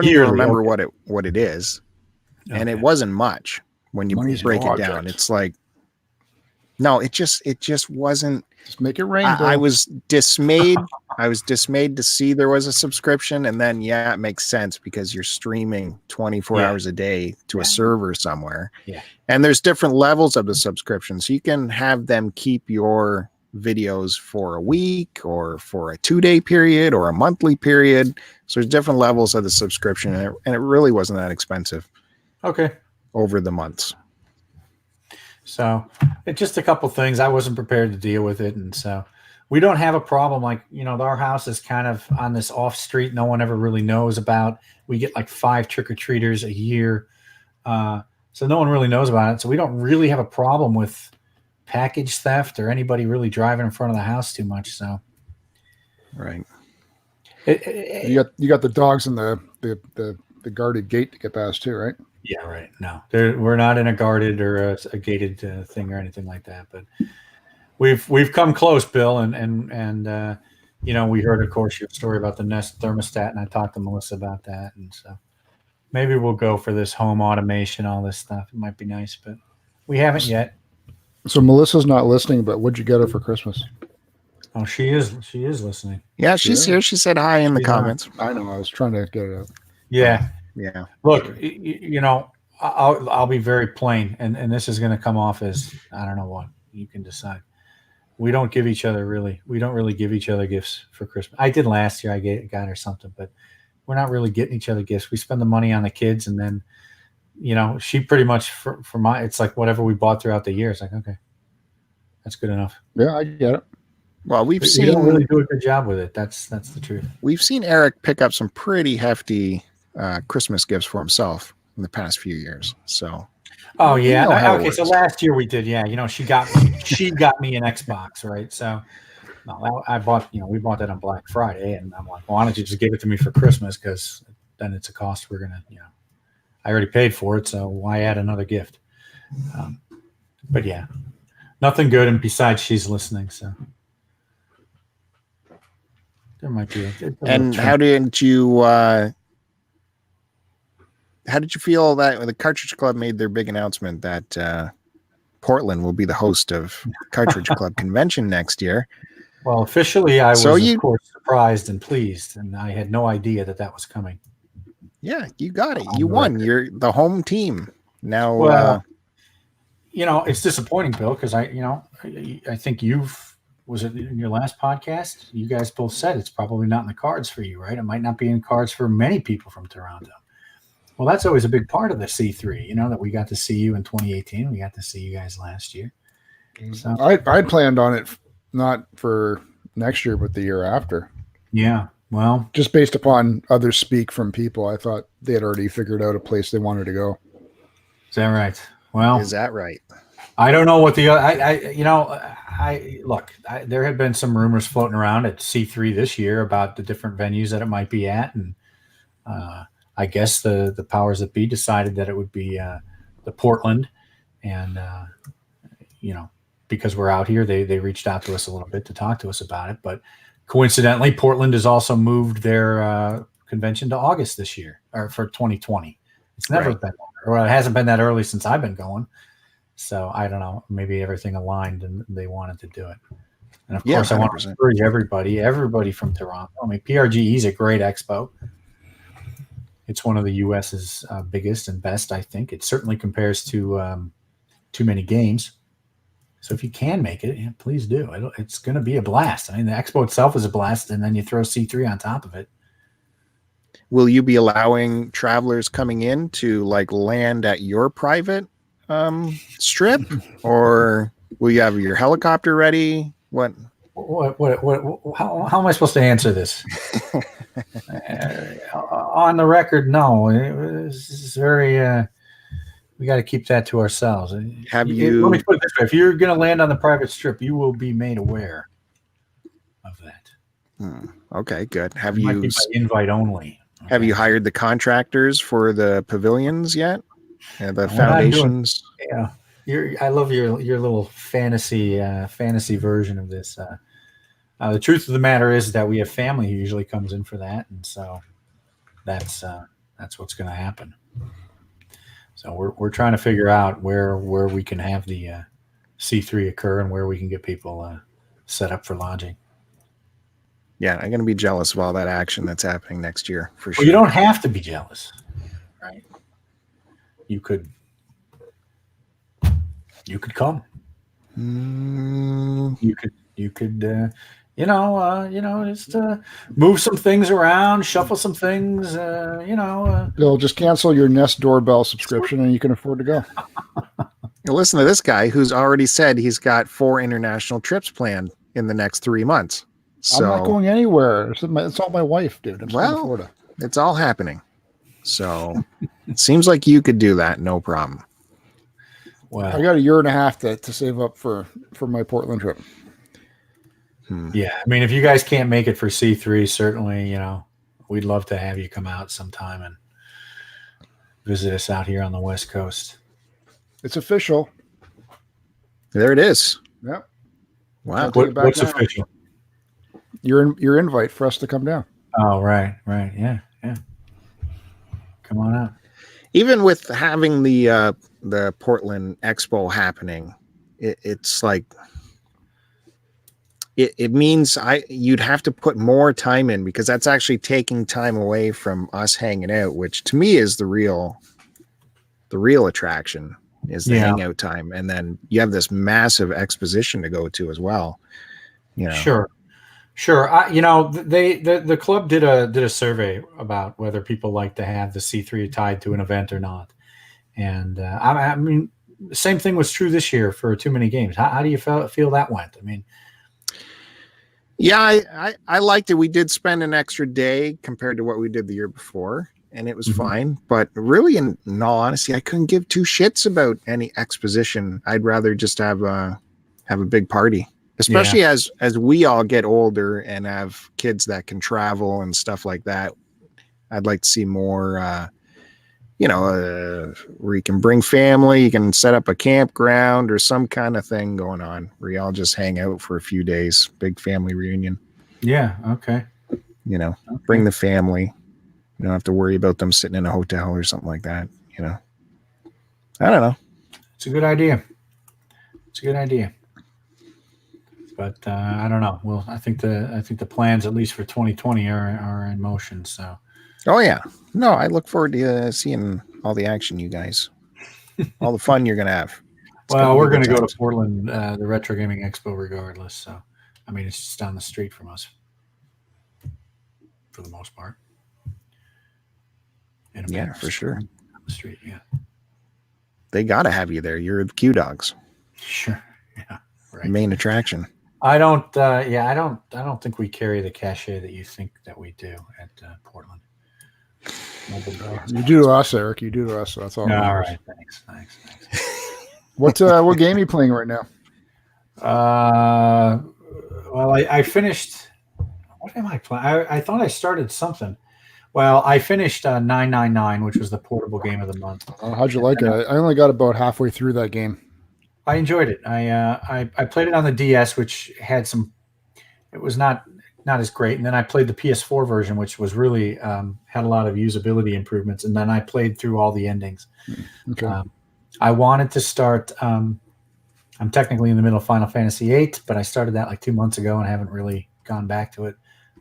even remember what it is. Okay. And it wasn't much when you break it down. It's like, no, it just wasn't. Just make it rain. I was dismayed. I was dismayed to see there was a subscription, and then it makes sense because you're streaming 24 hours a day to a server somewhere. Yeah. And there's different levels of the subscription, so you can have them keep your videos for a week or for a 2-day period or a monthly period. So there's different levels of the subscription, and it really wasn't that expensive. Okay. Over the months. So it's just a couple things. I wasn't prepared to deal with it. And so we don't have a problem. Like, our house is kind of on this off street. No one ever really knows about. We get like 5 trick-or-treaters a year. So no one really knows about it. So we don't really have a problem with package theft or anybody really driving in front of the house too much. So. Right. You got the dogs in the guarded gate to get past too, right? Yeah, right. No, we're not in a guarded or a gated thing or anything like that. But we've come close, Bill, and we heard, of course, your story about the Nest thermostat, and I talked to Melissa about that, and so maybe we'll go for this home automation, all this stuff. It might be nice, but we haven't yet. So Melissa's not listening, but what'd you get her for Christmas? Oh, she is listening. Yeah, she's here. She said hi in the comments. I know. I was trying to get it out. Yeah. Yeah. Look, I'll be very plain, and this is going to come off as, I don't know what, you can decide. We don't give each other we don't really give each other gifts for Christmas. I did last year. I got her something, but we're not really getting each other gifts. We spend the money on the kids, and then, she pretty much for it's like whatever we bought throughout the year. It's like, okay, that's good enough. Yeah, I get it. Well, we don't really do a good job with it. That's the truth. We've seen Eric pick up some pretty hefty Christmas gifts for himself in the past few years. So, oh yeah, okay. So last year we did, she got me an Xbox, right? So, no, I bought, we bought that on Black Friday, and I'm like, well, why don't you just give it to me for Christmas? Because then it's a cost we're gonna, I already paid for it, so why add another gift? But yeah, nothing good. And besides, she's listening, so there might be. And how did you? How did you feel that the Cartridge Club made their big announcement that Portland will be the host of Cartridge Club convention next year? Well, officially, I was, of course, surprised and pleased, and I had no idea that was coming. Yeah, you got it. You won. You're the home team. Now, well, it's disappointing, Bill, because I think was it in your last podcast? You guys both said it's probably not in the cards for you, right? It might not be in cards for many people from Toronto. Well, that's always a big part of the C3, that we got to see you in 2018. We got to see you guys last year. So I planned on it not for next year, but the year after. Yeah. Well, Just based upon other speak from people, I thought they had already figured out a place they wanted to go. is that right? Well, Is that right? I don't know what the there had been some rumors floating around at C3 this year about the different venues that it might be at, and I guess the powers that be decided that it would be the Portland, and because we're out here, they reached out to us a little bit to talk to us about it. But coincidentally, Portland has also moved their convention to August this year, or for 2020. It's never been, or it hasn't been that early since I've been going. So I don't know. Maybe everything aligned and they wanted to do it. And of course, 100%. I want to encourage everybody from Toronto. I mean, PRGE is a great expo. It's one of the U.S.'s biggest and best, I think. It certainly compares to Too Many Games. So if you can make it, yeah, please do. It's going to be a blast. I mean, the expo itself is a blast, and then you throw C3 on top of it. Will you be allowing travelers coming in to like land at your private strip, or will you have your helicopter ready? What? How am I supposed to answer this? On the record, no. It's very. We got to keep that to ourselves. Let me put it this way: if you're going to land on the private strip, you will be made aware of that. Okay, good. Have it you might be by invite only? Okay. Have you hired the contractors for the pavilions yet? The foundations. I love your little fantasy version of this. The truth of the matter is that we have family who usually comes in for that, and so that's what's going to happen. So we're trying to figure out where we can have the C3 occur and where we can get people set up for lodging. Yeah, I'm going to be jealous of all that action that's happening next year for sure. Well, you don't have to be jealous, right? You could come. You could just move some things around, shuffle some things. They'll just cancel your Nest doorbell subscription, and you can afford to go. Listen to this guy who's already said he's got 4 international trips planned in the next 3 months. So, I'm not going anywhere. It's all my wife, dude. I'm going to Florida. It's all happening. So it seems like you could do that, no problem. Well, I got a year and a half to save up for my Portland trip. Yeah, I mean, if you guys can't make it for C3, certainly, we'd love to have you come out sometime and visit us out here on the West Coast. It's official. There it is. Yep. Wow. What's official? Your invite for us to come down. Oh, right. Yeah. Come on out. Even with having the Portland Expo happening, it's like it means you'd have to put more time in, because that's actually taking time away from us hanging out, which to me is the real attraction, is the hangout time. And then you have this massive exposition to go to as well. Sure. The club did a survey about whether people like to have the C3 tied to an event or not, and I mean, the same thing was true this year for Too Many Games. How do you feel that went? I mean, yeah, I liked it. We did spend an extra day compared to what we did the year before, and it was fine. But really, in all honesty, I couldn't give 2 shits about any exposition. I'd rather just have a big party. Especially as we all get older and have kids that can travel and stuff like that. I'd like to see more, where you can bring family, you can set up a campground or some kind of thing going on where you all just hang out for a few days. Big family reunion. Yeah. Okay. Bring the family. You don't have to worry about them sitting in a hotel or something like that. I don't know. It's a good idea. But I don't know. Well, I think the plans, at least for 2020, are in motion. So. Oh yeah, no, I look forward to seeing all the action, you guys, all the fun you're gonna have. Well, we're gonna go to Portland, the Retro Gaming Expo, regardless. So, I mean, it's just down the street from us, for the most part. Yeah, for sure. Down the street, yeah. They gotta have you there. You're the Q Dogs. Sure. Yeah. Right. Main attraction. I don't. I don't think we carry the cachet that you think that we do at Portland. You do to us, Eric. You do to us. So that's all. All that matters. right. Thanks. What game are you playing right now? Well, I finished. What am I playing? I thought I started something. Well, I finished 999, which was the portable game of the month. How'd you like it? I only got about halfway through that game. I enjoyed it. I played it on the DS, which had some. It was not as great, and then I played the PS4 version, which was really had a lot of usability improvements. And then I played through all the endings. Okay. I wanted to start. I'm technically in the middle of Final Fantasy VIII, but I started that like 2 months ago and haven't really gone back to it.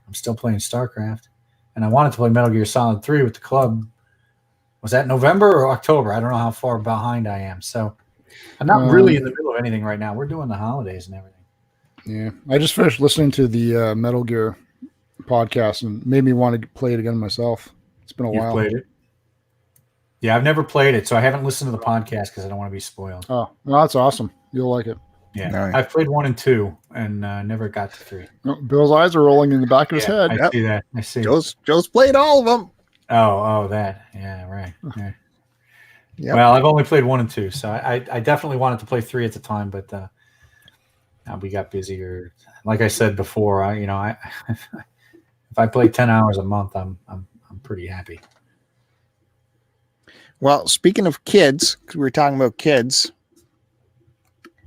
I'm still playing StarCraft, and I wanted to play Metal Gear Solid 3 with the club. Was that November or October? I don't know how far behind I am. So I'm not really in the middle of anything right now. We're doing the holidays and everything. Yeah, I just finished listening to the Metal Gear podcast and made me want to play it again myself. It's been a while. Played it? Yeah, I've never played it, so I haven't listened to the podcast because I don't want to be spoiled. Oh, no, that's awesome. You'll like it. Yeah, Nice. I've played 1 and 2 and never got to 3. Oh, Bill's eyes are rolling in the back of his head. I see that. I see. Joe's played all of them. Oh, that. Yeah, right. Yeah. Yep. Well, I've only played 1 and 2, so I definitely wanted to play 3 at the time, but we got busier. Like I said before, if I play 10 hours a month, I'm pretty happy. Well, speaking of kids, 'cause we were talking about kids,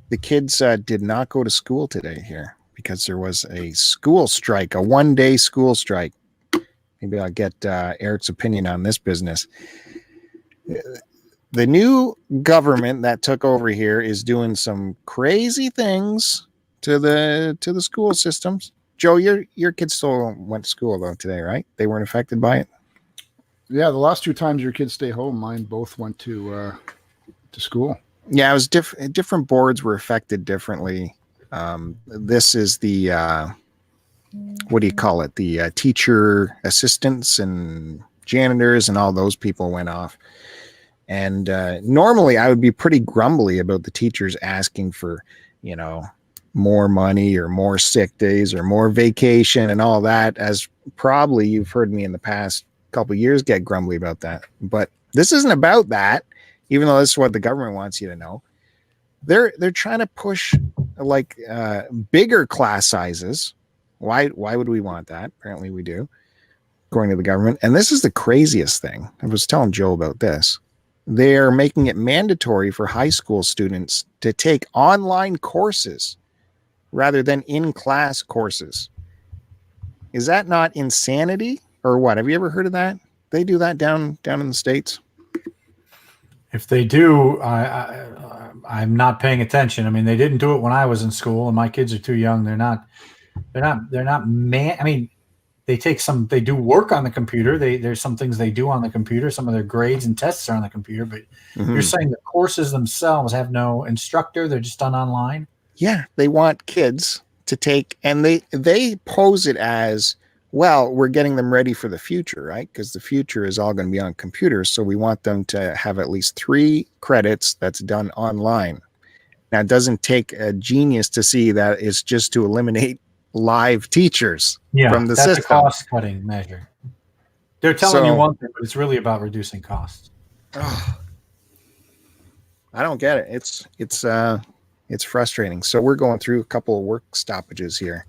the kids did not go to school today here because there was a school strike, a one-day school strike. Maybe I'll get Eric's opinion on this business. The new government that took over here is doing some crazy things to the school systems. Joe, your kids still went to school though today, right? They weren't affected by it. Yeah, the last 2 times your kids stay home, mine both went to school. Yeah, it was different boards were affected differently. This is the what do you call it? The teacher assistants and janitors and all those people went off. And normally I would be pretty grumbly about the teachers asking for, more money or more sick days or more vacation and all that, as probably you've heard me in the past couple of years get grumbly about that. But this isn't about that, even though this is what the government wants you to know. They're trying to push like bigger class sizes. Why would we want that? Apparently we do, according to the government. And this is the craziest thing. I was telling Joe about this. They're making it mandatory for high school students to take online courses rather than in-class courses. Is that not insanity or what? Have you ever heard of that? They do that down in the States. If they do, I'm not paying attention. I mean, they didn't do it when I was in school, and my kids are too young. They're not man. I mean, they do work on the computer. There's some things they do on the computer. Some of their grades and tests are on the computer, but you're saying the courses themselves have no instructor. They're just done online. Yeah, they want kids to take, and they pose it as, well, we're getting them ready for the future, right? Because the future is all going to be on computers. So we want them to have at least 3 credits that's done online. Now, it doesn't take a genius to see that it's just to eliminate live teachers from the system. That's a cost-cutting measure. They're telling you one thing, but it's really about reducing costs. I don't get it. It's frustrating. So we're going through a couple of work stoppages here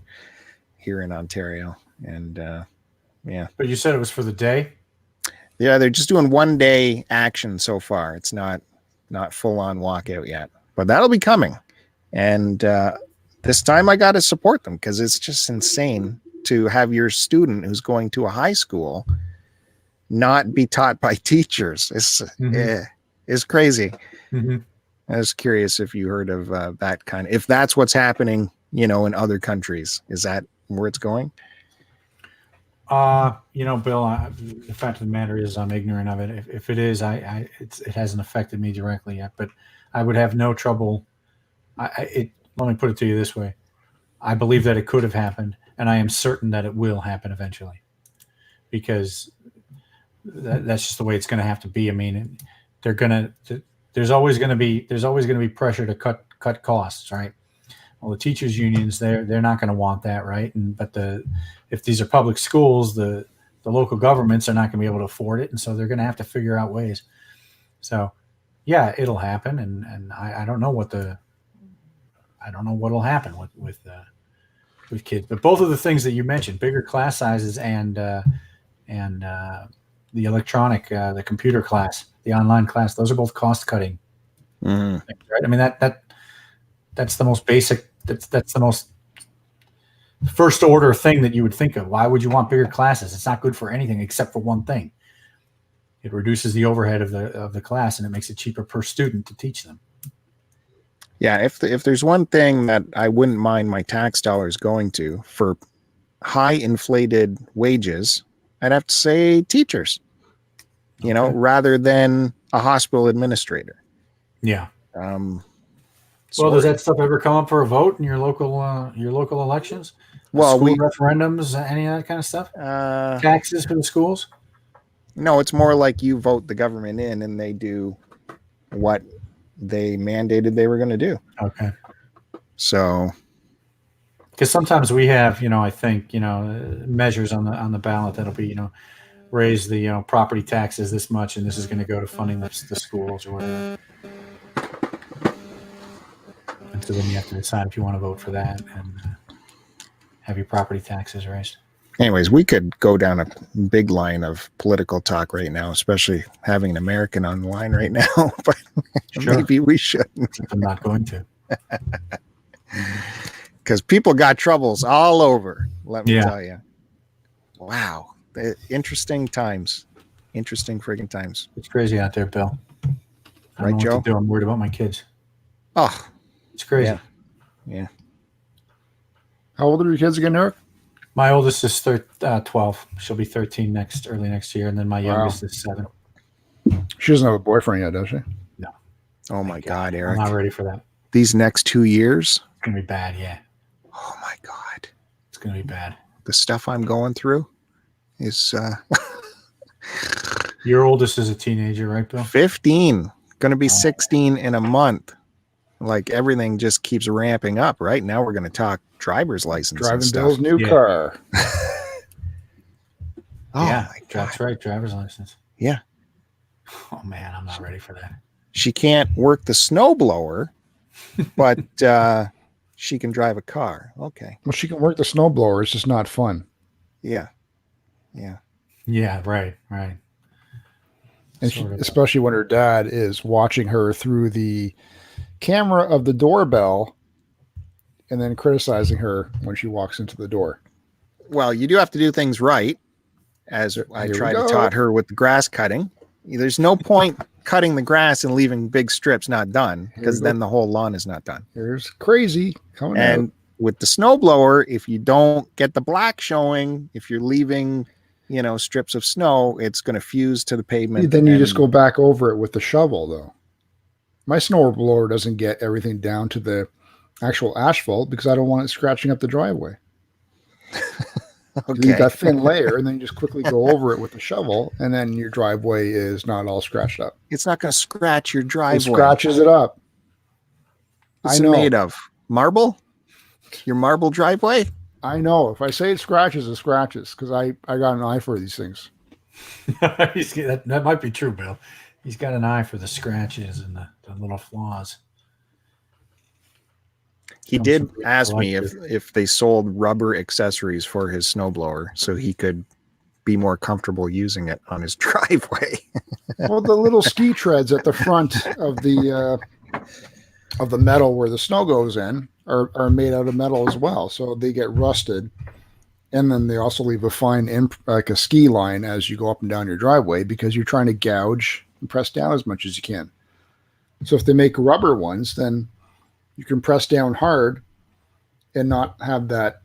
in Ontario. And yeah. But you said it was for the day? Yeah, they're just doing 1 day action so far. It's not full on walkout yet, but that'll be coming. And this time I got to support them because it's just insane to have your student who's going to a high school not be taught by teachers. It's crazy. Mm-hmm. I was curious if you heard of that kind of, if that's what's happening, in other countries. Is that where it's going? Bill, the fact of the matter is I'm ignorant of it. If it is, it hasn't affected me directly yet, but I would have no trouble. Let me put it to you this way. I believe that it could have happened, and I am certain that it will happen eventually, because that's just the way it's going to have to be. I mean, there's always going to be pressure to cut costs, right? Well, the teachers unions, they're not going to want that, right? But if these are public schools, the local governments are not going to be able to afford it, and so they're going to have to figure out ways. So, yeah, it'll happen, and I don't know what'll happen with kids. But both of the things that you mentioned, bigger class sizes and the electronic, the computer class, the online class, those are both cost cutting. Mhm. Things, right? I mean that's the most basic. That's the most first order thing that you would think of. Why would you want bigger classes? It's not good for anything except for one thing. It reduces the overhead of the class, and it makes it cheaper per student to teach them. Yeah, if there's one thing that I wouldn't mind my tax dollars going to for high inflated wages, I'd have to say teachers. You know, Okay. rather than a hospital administrator. Yeah. Well, Well, does that stuff ever come up for a vote in your local elections? Well, School referendums, any of that kind of stuff? Taxes for the schools? No, it's more like you vote the government in and they do what they mandated they were going to do. Okay. So, because sometimes we have, I think, measures on the ballot that'll be, raise the property taxes this much, and this is going to go to funding the schools or whatever. And so then you have to decide if you want to vote for that and have your property taxes raised. anyways, we could go down a big line of political talk right now, especially having an American on the line right now. But Sure. maybe we shouldn't, I'm not going to. because people got troubles all over. Let me Yeah. tell you. Wow, interesting times, interesting friggin' times. It's crazy out there, Bill. I Right, don't know Joe? what to do. I'm worried about my kids. Oh, It's crazy. Yeah. yeah. How old are your kids again, Eric? My oldest is 12. She'll be 13 early next year, and then my Wow. youngest is 7. She doesn't have a boyfriend yet, does she? Oh my God, I'm Eric! not ready for that. These next 2 years. It's gonna be bad. Yeah, Oh my God, it's gonna be bad. the stuff I'm going through is Your oldest is a teenager, right, Bill? 15, going to be 16 in a month. Like everything just keeps ramping up. Right now, we're going to talk driver's license. and Driving stuff. Bill's new Yeah. car. Oh Yeah, my God. that's right. Driver's license. Yeah. Oh man, I'm not ready for that. She can't work the snowblower, but she can drive a car. Okay. Well, she can work the snowblower. It's just not fun. Yeah. Yeah. Yeah, right. And Sort of. especially when her dad is watching her through the camera of the doorbell and then criticizing her when she walks into the door. Well, you do have to do things right, as I Here we tried to go. taught her with the grass cutting. There's no point cutting the grass and leaving big strips not done, because we go. then the whole lawn is not done. Here's crazy coming And out. with the snowblower, if you don't get the black showing, if you're leaving, strips of snow, it's going to fuse to the pavement. Then you and- just go back over it with the shovel, though. My snowblower doesn't get everything down to the actual asphalt because I don't want it scratching up the driveway. Okay. You've got thin layer, and then you just quickly go over it with the shovel, and then your driveway is not all scratched up. It's not going to scratch your It driveway. scratches it up. What's I it know. made of? Marble? Your marble driveway? I know. If I say it scratches, it scratches because I got an eye for these things. That might be true, Bill. He's got an eye for the scratches and the little flaws. He Some did people ask me like if they sold rubber accessories for his snowblower so he could be more comfortable using it on his driveway. Well, the little ski treads at the front of the metal where the snow goes in are made out of metal as well, so they get rusted. And then they also leave a fine like a ski line as you go up and down your driveway because you're trying to gouge and press down as much as you can. So if they make rubber ones, then you can press down hard and not have that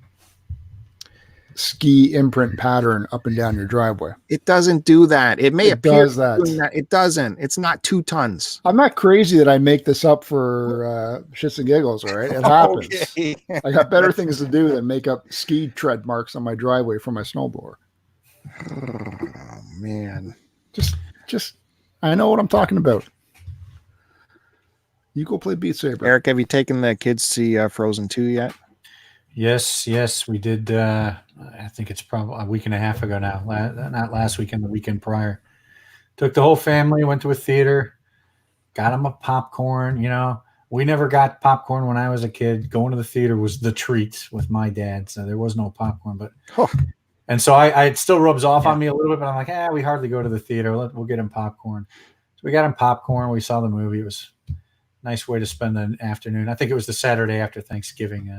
ski imprint pattern up and down your driveway. It doesn't do that. It may It appear does that. doing that. It doesn't. It's not 2 tons. I'm not crazy that I make this up for shits and giggles, all right? It happens. Okay. I got better things to do than make up ski tread marks on my driveway for my snowblower. Oh, man. Just I know what I'm talking about. You go play Beat Saber. Eric, have you taken the kids to see Frozen 2 yet? Yes, we did. I think it's probably a week and a half ago now. Not last weekend, the weekend prior. Took the whole family, went to a theater, got them a popcorn. You know, we never got popcorn when I was a kid. Going to the theater was the treat with my dad, so there was no popcorn. But and so it still rubs off on me a little bit. But I'm like, we hardly go to the theater. We'll get him popcorn. So we got him popcorn. We saw the movie. It was a nice way to spend the afternoon. I think it was the Saturday after Thanksgiving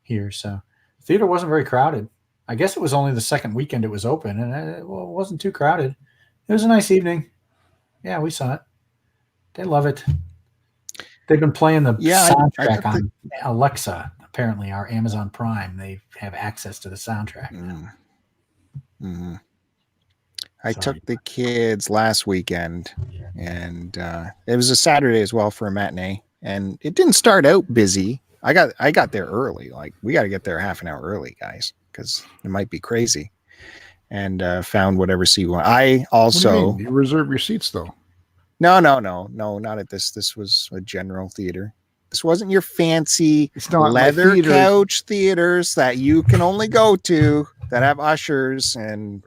here. So the theater wasn't very crowded. I guess it was only the second weekend it was open, and it wasn't too crowded. It was a nice evening. Yeah, we saw it. They love it. They've been playing the soundtrack on Alexa. Apparently, our Amazon Prime, they have access to the soundtrack. Mm-hmm. I took the kids last weekend, and it was a Saturday as well for a matinee, and it didn't start out busy. I got there early. Like, we got to get there half an hour early, guys, because it might be crazy. And found whatever seat we want. I also you reserve your seats though. No, not at this. This was a general theater. This wasn't your fancy leather couch theaters that you can only go to that have ushers and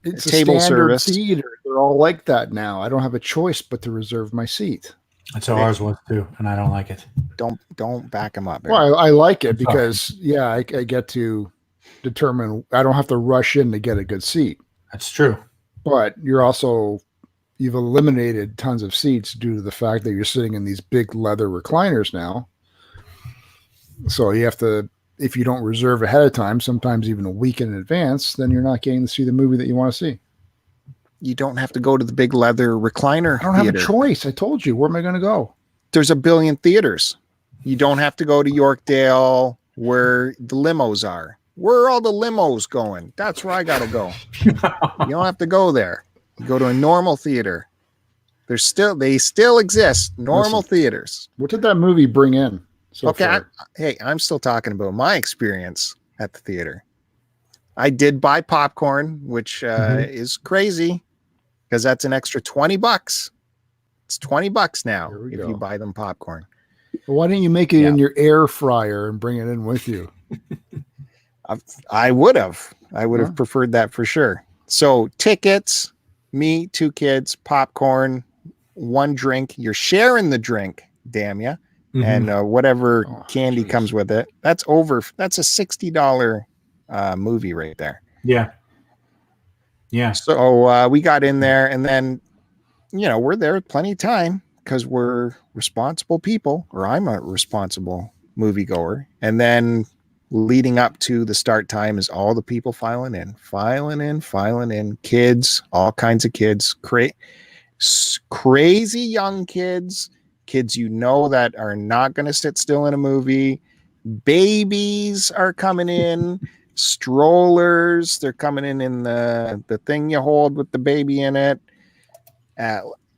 it's table a standard service. Theater. They're all like that now. I don't have a choice but to reserve my seat. That's how ours was too, and I don't like it. Don't back them up. Well, I like it because I get to determine. I don't have to rush in to get a good seat. That's true. But you've eliminated tons of seats due to the fact that you're sitting in these big leather recliners now. So you have to, if you don't reserve ahead of time, sometimes even a week in advance, then you're not getting to see the movie that you want to see. You don't have to go to the big leather recliner. I don't have a choice. I told you. Where am I going to go? There's a billion theaters. You don't have to go to Yorkdale where the limos are. Where are all the limos going? That's where I got to go. You don't have to go there. You go to a normal theater. They still exist. Normal theaters. What did that movie bring in? I'm still talking about my experience at the theater. I did buy popcorn, which is crazy because that's an extra $20. It's $20 now if you buy them popcorn. Well, why didn't you make it in your air fryer and bring it in with you? I would have. I would have preferred that for sure. So tickets, me, 2 kids, popcorn, 1 drink. You're sharing the drink, damn ya. Mm-hmm. And whatever candy comes with it. That's a $60 movie right there. Yeah. So we got in there, and then we're there plenty of time because we're responsible people, or I'm a responsible moviegoer. And then leading up to the start time is all the people filing in, kids, all kinds of kids, crazy young kids that are not going to sit still in a movie. Babies are coming in, strollers, they're coming in the thing you hold with the baby in it.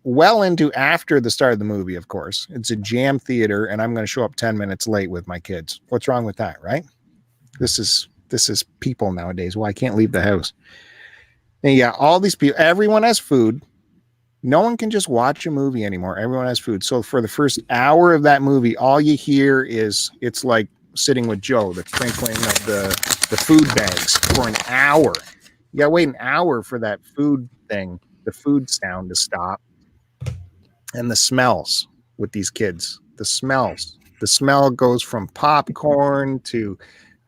Well into after the start of the movie, of course. It's a jam theater, and I'm going to show up 10 minutes late with my kids. What's wrong with that, right? This is people nowadays. Well, I can't leave the house. And all these people, everyone has food. No one can just watch a movie anymore. Everyone has food. So for the first hour of that movie, all you hear is, it's like Sitting with Joe, the crinkling of the food bags for an hour. You got to wait an hour for that food thing, the food sound to stop. And the smells with these kids, the smell goes from popcorn to,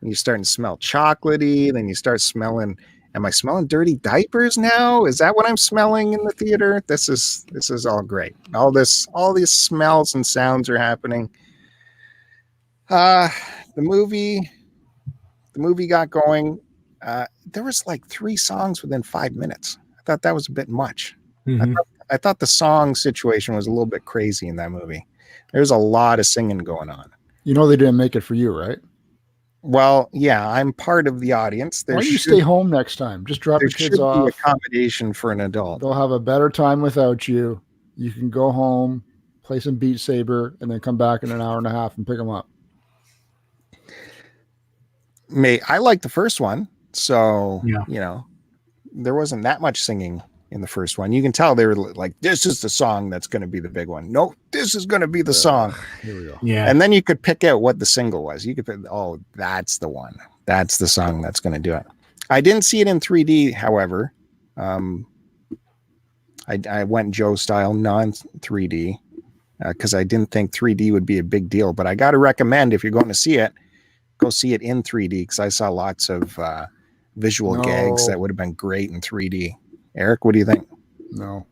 you're starting to smell chocolatey. Then you start smelling, am I smelling dirty diapers now? Is that what I'm smelling in the theater? This is all great. All these smells and sounds are happening. The movie got going. There was like 3 songs within 5 minutes. I thought that was a bit much. Mm-hmm. I thought the song situation was a little bit crazy in that movie. There's a lot of singing going on. They didn't make it for you, right? Well, yeah, I'm part of the audience. Why don't you stay home next time? Just drop your kids off. There should be accommodation for an adult. They'll have a better time without you. You can go home, play some Beat Saber, and then come back in an hour and a half and pick them up. I like the first one, so there wasn't that much singing in the first one. You can tell they were like, this is the song that's going to be the big one. No, this is going to be the song. Here we go. Yeah. And then you could pick out what the single was. You could pick, oh, that's the one. That's the song that's going to do it. I didn't see it in 3D, however. I went Joe style, non 3D, because I didn't think 3D would be a big deal. But I got to recommend, if you're going to see it, go see it in 3D, because I saw lots of visual gags that would have been great in 3D. Eric, what do you think? No.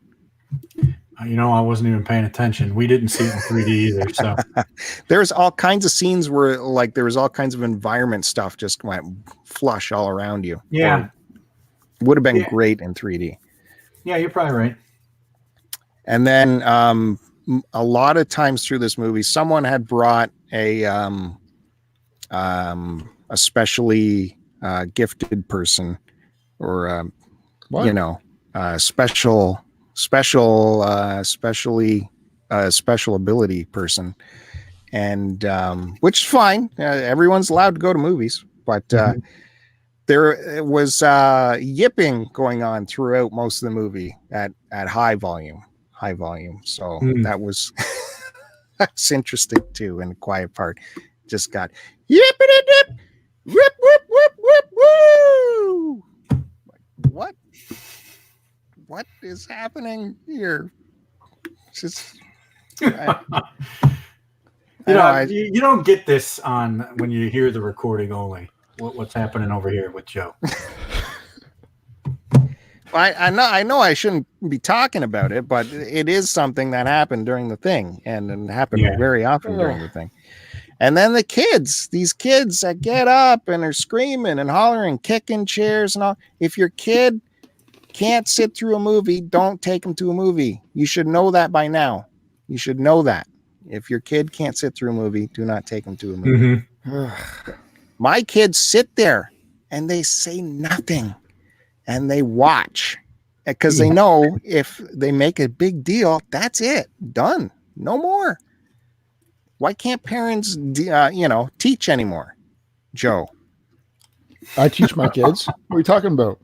I wasn't even paying attention. We didn't see it in 3D either. So there's all kinds of scenes where like there was all kinds of environment stuff just went flush all around you. Yeah. Would have been great in 3D. Yeah, you're probably right. And then a lot of times through this movie, someone had brought a specially gifted person, or special ability person, and which is fine. Everyone's allowed to go to movies, but there was yipping going on throughout most of the movie at high volume. So that was that's interesting too. And the quiet part just got yippity dip, whip whip whip whip woo. What is happening here? Just you don't get this on when you hear the recording only. What's happening over here with Joe? I know I shouldn't be talking about it, but it is something that happened during the thing, and happened very often during the thing. And then these kids that get up and are screaming and hollering, kicking chairs and all. If your kid can't sit through a movie, don't take them to a movie. You should know that by now. You should know that. If your kid can't sit through a movie, do not take them to a movie. My kids sit there and they say nothing and they watch, because they know if they make a big deal, that's it. Done. No more. Why can't parents, teach anymore? Joe. I teach my kids. What are you talking about?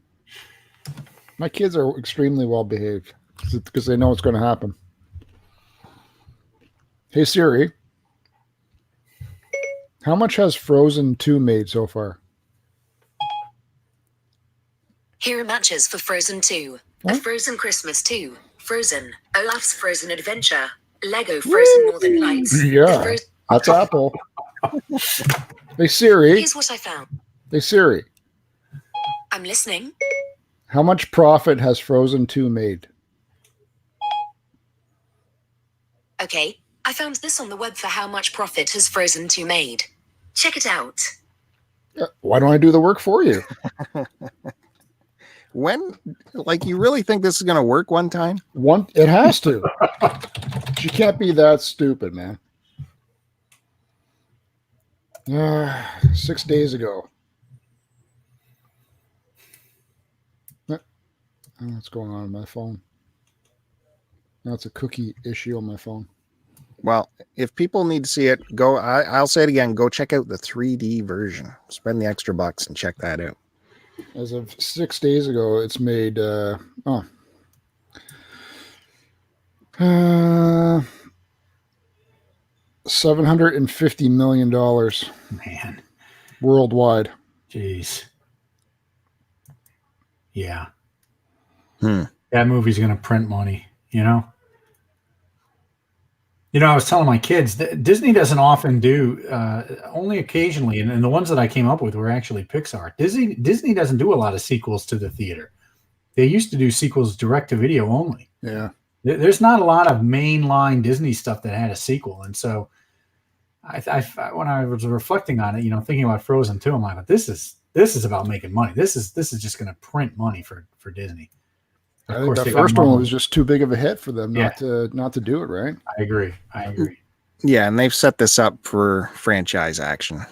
My kids are extremely well behaved because they know what's going to happen. Hey Siri, how much has Frozen 2 made so far? Here are matches for Frozen 2. What? A Frozen Christmas 2. Frozen. Olaf's Frozen Adventure. Lego Frozen Northern Lights. Yeah, that's Apple. Hey Siri. Here's what I found. Hey Siri. I'm listening. How much profit has Frozen 2 made? Okay, I found this on the web for how much profit has Frozen 2 made. Check it out. Why don't I do the work for you? When, you really think this is going to work one time? It has to. She can't be that stupid, man. 6 days ago. What's going on my phone? Now it's a cookie issue on my phone. Well, if people need to see it, go. I'll say it again. Go check out the 3D version. Spend the extra bucks and check that out. As of 6 days ago, it's made $750 million. Man, worldwide. Jeez. Yeah. That movie's going to print money, I was telling my kids that Disney doesn't often do, only occasionally, and the ones that I came up with were actually Pixar. Disney doesn't do a lot of sequels to the theater. They used to do sequels direct to video only. Yeah. There's not a lot of mainline Disney stuff that had a sequel. And so I when I was reflecting on it, thinking about Frozen 2, I'm like, this is about making money. This is just going to print money for Disney. I think the first one was just too big of a hit for them not to do it, right? I agree. Yeah, and they've set this up for franchise action.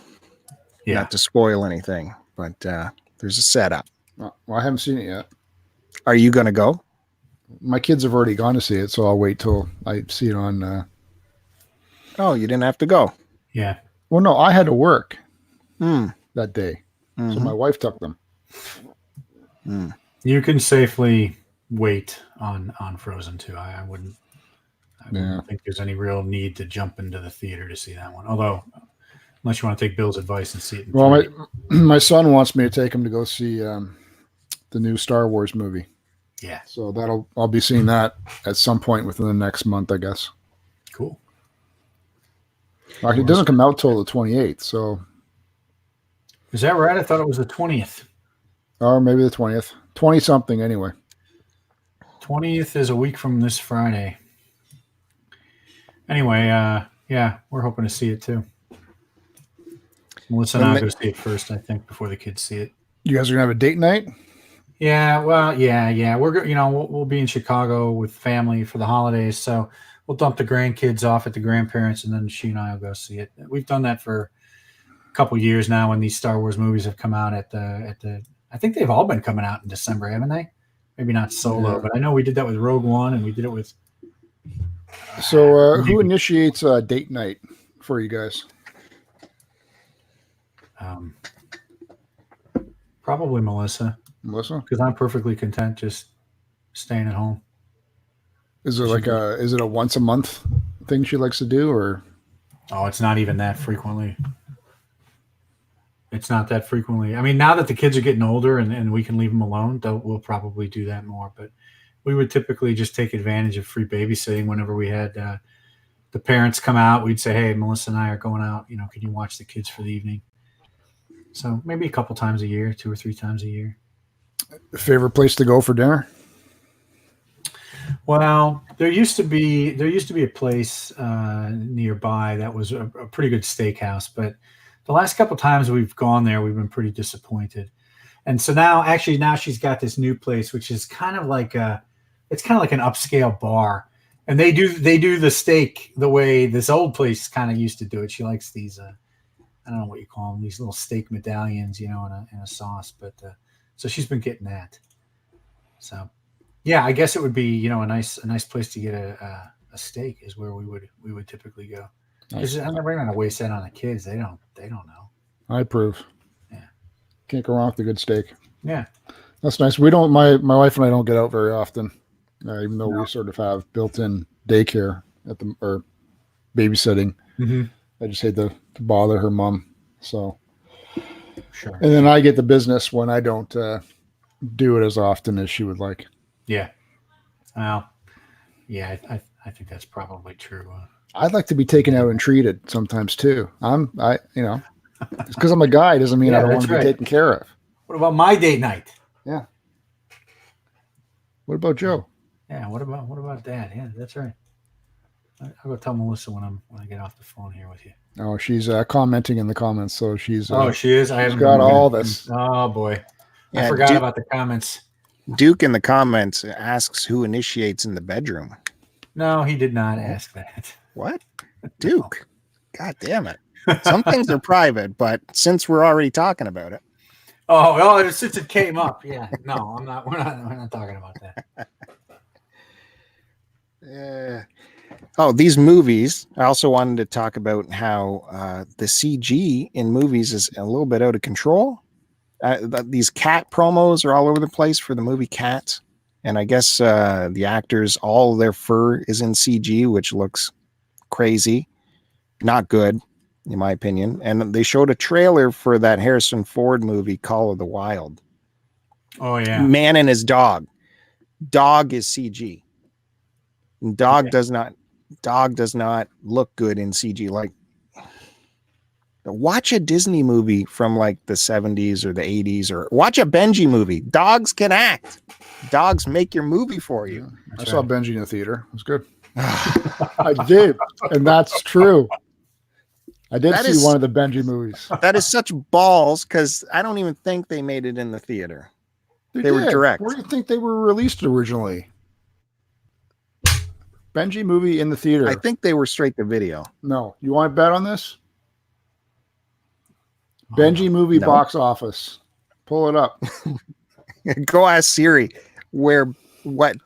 Yeah. Not to spoil anything, but there's a setup. Well, I haven't seen it yet. Are you going to go? My kids have already gone to see it, so I'll wait till I see it on. Oh, you didn't have to go. Yeah. Well, no, I had to work that day, so my wife took them. You can safely wait on Frozen 2. I wouldn't think there's any real need to jump into the theater to see that one. Although, unless you want to take Bill's advice and see it in Well, 3D. my son wants me to take him to go see the new Star Wars movie. Yeah. So I'll be seeing that at some point within the next month, I guess. Cool. Actually, it doesn't come out till the 28th, so. Is that right? I thought it was the 20th. Or maybe the 20th. 20 something anyway. 20th is a week from this Friday. Anyway, yeah, we're hoping to see it too. Melissa and I'll go see it first, I think, before the kids see it. You guys are gonna have a date night? Yeah, well, yeah. We're we'll be in Chicago with family for the holidays, so we'll dump the grandkids off at the grandparents, and then she and I will go see it. We've done that for a couple years now when these Star Wars movies have come out at the. I think they've all been coming out in December, haven't they? Maybe not Solo, but I know we did that with Rogue One, and we did it with. So, who initiates a date night for you guys? Probably Melissa. Melissa? Because I'm perfectly content just staying at home. Is it is it a once a month thing she likes to do, or? Oh, it's not even that frequently. It's not that frequently. I mean, now that the kids are getting older and we can leave them alone, we'll probably do that more. But we would typically just take advantage of free babysitting whenever we had the parents come out. We'd say, hey, Melissa and I are going out. Can you watch the kids for the evening? So maybe a couple times a year, 2 or 3 times a year. Favorite place to go for dinner? Well, there used to be a place nearby that was a pretty good steakhouse, but the last couple times we've gone there, we've been pretty disappointed. And so now she's got this new place, which is kind of like an upscale bar, and they do the steak the way this old place kind of used to do it. She likes these, I don't know what you call them, these little steak medallions, in a sauce, but so she's been getting that. So. Yeah, I guess it would be, a nice place to get a steak is where we would typically go. Because I'm never going to waste that on the kids. They don't know. I approve. Yeah, can't go wrong with a good steak. Yeah, that's nice. We don't. My wife and I don't get out very often, even though we sort of have built-in daycare or babysitting. Mm-hmm. I just hate to bother her mom. So sure. And then I get the business when I don't do it as often as she would like. Yeah. Well, yeah, I think that's probably true. I'd like to be taken out and treated sometimes too. It's because I'm a guy doesn't mean I don't want to be taken care of. What about my date night? Yeah. What about Joe? Yeah. What about Dad? Yeah, that's right. I'll go tell Melissa when I get off the phone here with you. Oh, she's commenting in the comments, so she's. She is. I haven't got all this. Oh boy, yeah, I forgot about the comments. Duke in the comments asks who initiates in the bedroom. No, he did not ask that. What? Duke? God damn it. Some things are private, but since we're already talking about it. Oh, well, since it came up. Yeah. No, I'm not. We're not talking about that. Yeah. Oh, these movies. I also wanted to talk about how the CG in movies is a little bit out of control. These cat promos are all over the place for the movie Cats. And I guess the actors, all their fur is in CG, which looks crazy. Not good, in my opinion. And they showed a trailer for that Harrison Ford movie, Call of the Wild. Oh, yeah. Man and his dog. Dog is CG. And dog does not look good in CG. Like, watch a Disney movie from like the 70s or the 80s, or watch a Benji movie. Dogs can act. Dogs make your movie for you. I saw Benji in the theater. It was good. I did. And that's true. I did see one of the Benji movies. That is such balls, because I don't even think they made it in the theater. They were direct. Where do you think they were released originally? Benji movie in the theater. I think they were straight to video. No. You want to bet on this? Benji movie box office. Pull it up. Go ask Siri what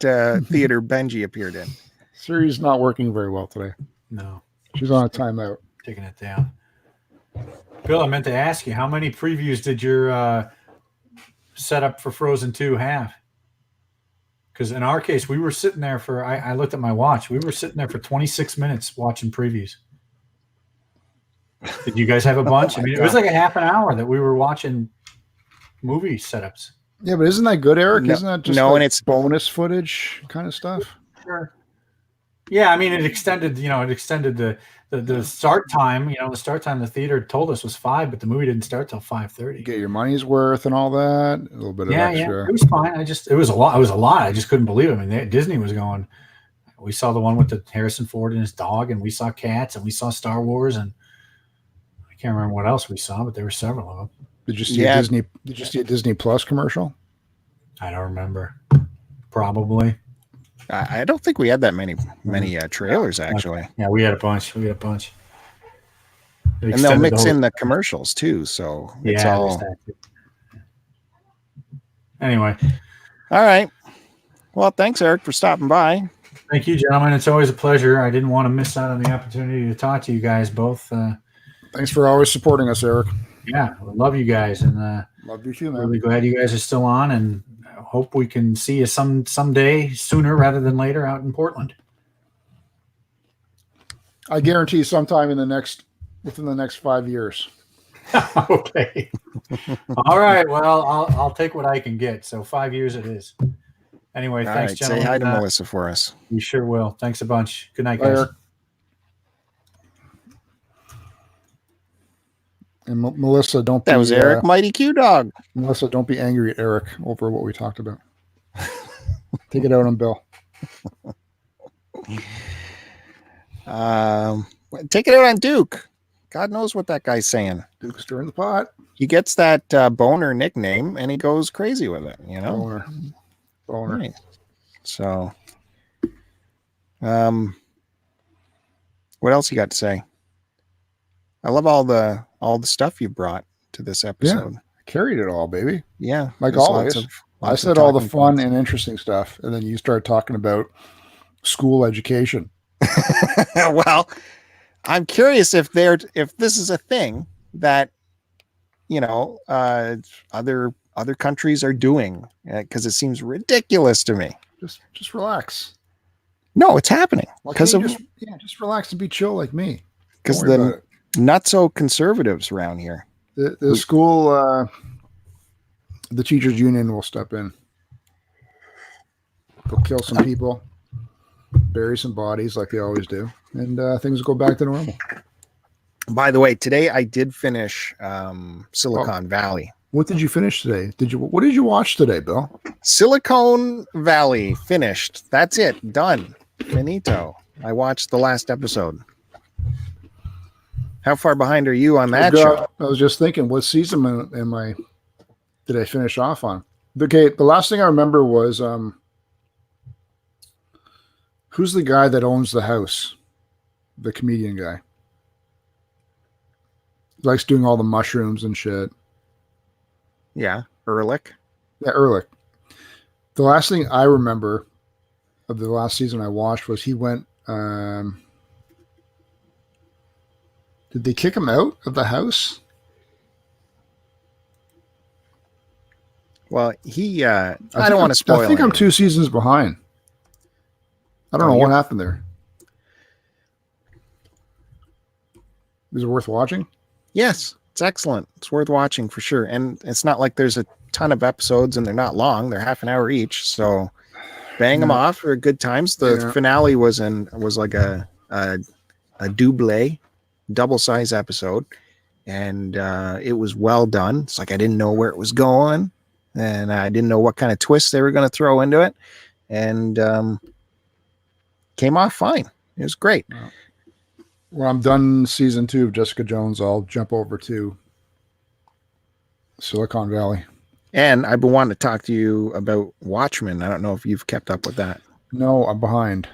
theater Benji appeared in. Siri's not working very well today. No. She's on a timeout. Taking it down. Bill, I meant to ask you, how many previews did your setup for Frozen 2 have? Because in our case, we were sitting there for, I looked at my watch. We were sitting there for 26 minutes watching previews. Did you guys have a bunch? I mean, it was like a half an hour that we were watching movie setups. Yeah, but isn't that good, Eric? No, Isn't that just no, like and it's bonus footage kind of stuff? Sure. Yeah, I mean, it extended the start time. The start time the theater told us was 5, but the movie didn't start till 5:30. Get your money's worth and all that. A little bit of extra. Yeah, it was fine. It was a lot. It was a lot. I just couldn't believe it. I mean, Disney was going. We saw the one with the Harrison Ford and his dog, and we saw Cats, and we saw Star Wars, and I can't remember what else we saw, but there were several of them. Did you see a Disney? Did you see a Disney Plus commercial? I don't remember. Probably. I don't think we had that many trailers actually. Yeah, we had a bunch. They And they'll mix the in the commercials too, so it's yeah, all. there's that too. Anyway, All right. Well, thanks, Eric, for stopping by. thank you, gentlemen. It's always a pleasure. I didn't want to miss out on the opportunity to talk to you guys both. Thanks for always supporting us, Eric. Yeah, I love you guys, and Love you too, man. really glad you guys are still on, and I hope we can see you someday sooner rather than later out in Portland. I guarantee sometime within the next 5 years. Okay. All right. Well, I'll take what I can get. So 5 years it is. Anyway, All thanks, right, gentlemen. say hi to Melissa for us. We sure will. Thanks a bunch. Good night, Bye, guys. Eric. And Melissa, don't be. That was Eric, Mighty Q Dog. Melissa, don't be angry at Eric over what we talked about. Take it out on Bill. Take it out on Duke. God knows what that guy's saying. Duke's stirring the pot. He gets that boner nickname and he goes crazy with it, Boner. Right. So, what else you got to say? I love all the stuff you brought to this episode. Carried it all, baby. Yeah, Like there's always. lots I of said all the talking fun points. and interesting stuff, and then you start talking about school education. Well, I'm curious if this is a thing that other countries are doing, because it seems ridiculous to me. Just relax. No, it's happening because of just relax and be chill like me. because Don't worry about the it. not so conservatives around here. The school, the teachers union will step in. They'll kill some people, bury some bodies like they always do, and things will go back to normal. By the way, today I did finish Silicon Valley. What did you finish today? What did you watch today, Bill? Silicon Valley finished. That's it. Done. Finito. I watched the last episode. How far behind are you on that show? I was just thinking, what season did I finish off on? Okay, the last thing I remember was who's the guy that owns the house? The comedian guy. He likes doing all the mushrooms and shit. Yeah, Ehrlich. Yeah, Ehrlich. The last thing I remember of the last season I watched was he went. Did they kick him out of the house? Well, he. I don't want to spoil. I think I'm anything. 2 seasons behind. I don't know what happened there. Is it worth watching? Yes, it's excellent. It's worth watching for sure. And it's not like there's a ton of episodes and they're not long. They're half an hour each. So bang them off for good times. The finale was like a double size episode. And it was well done. It's like I didn't know where it was going. And I didn't know what kind of twist they were going to throw into it. And came off fine. It was great. Wow. When I'm done season 2 of Jessica Jones, I'll jump over to Silicon Valley. And I've been wanting to talk to you about Watchmen. I don't know if you've kept up with that. No, I'm behind.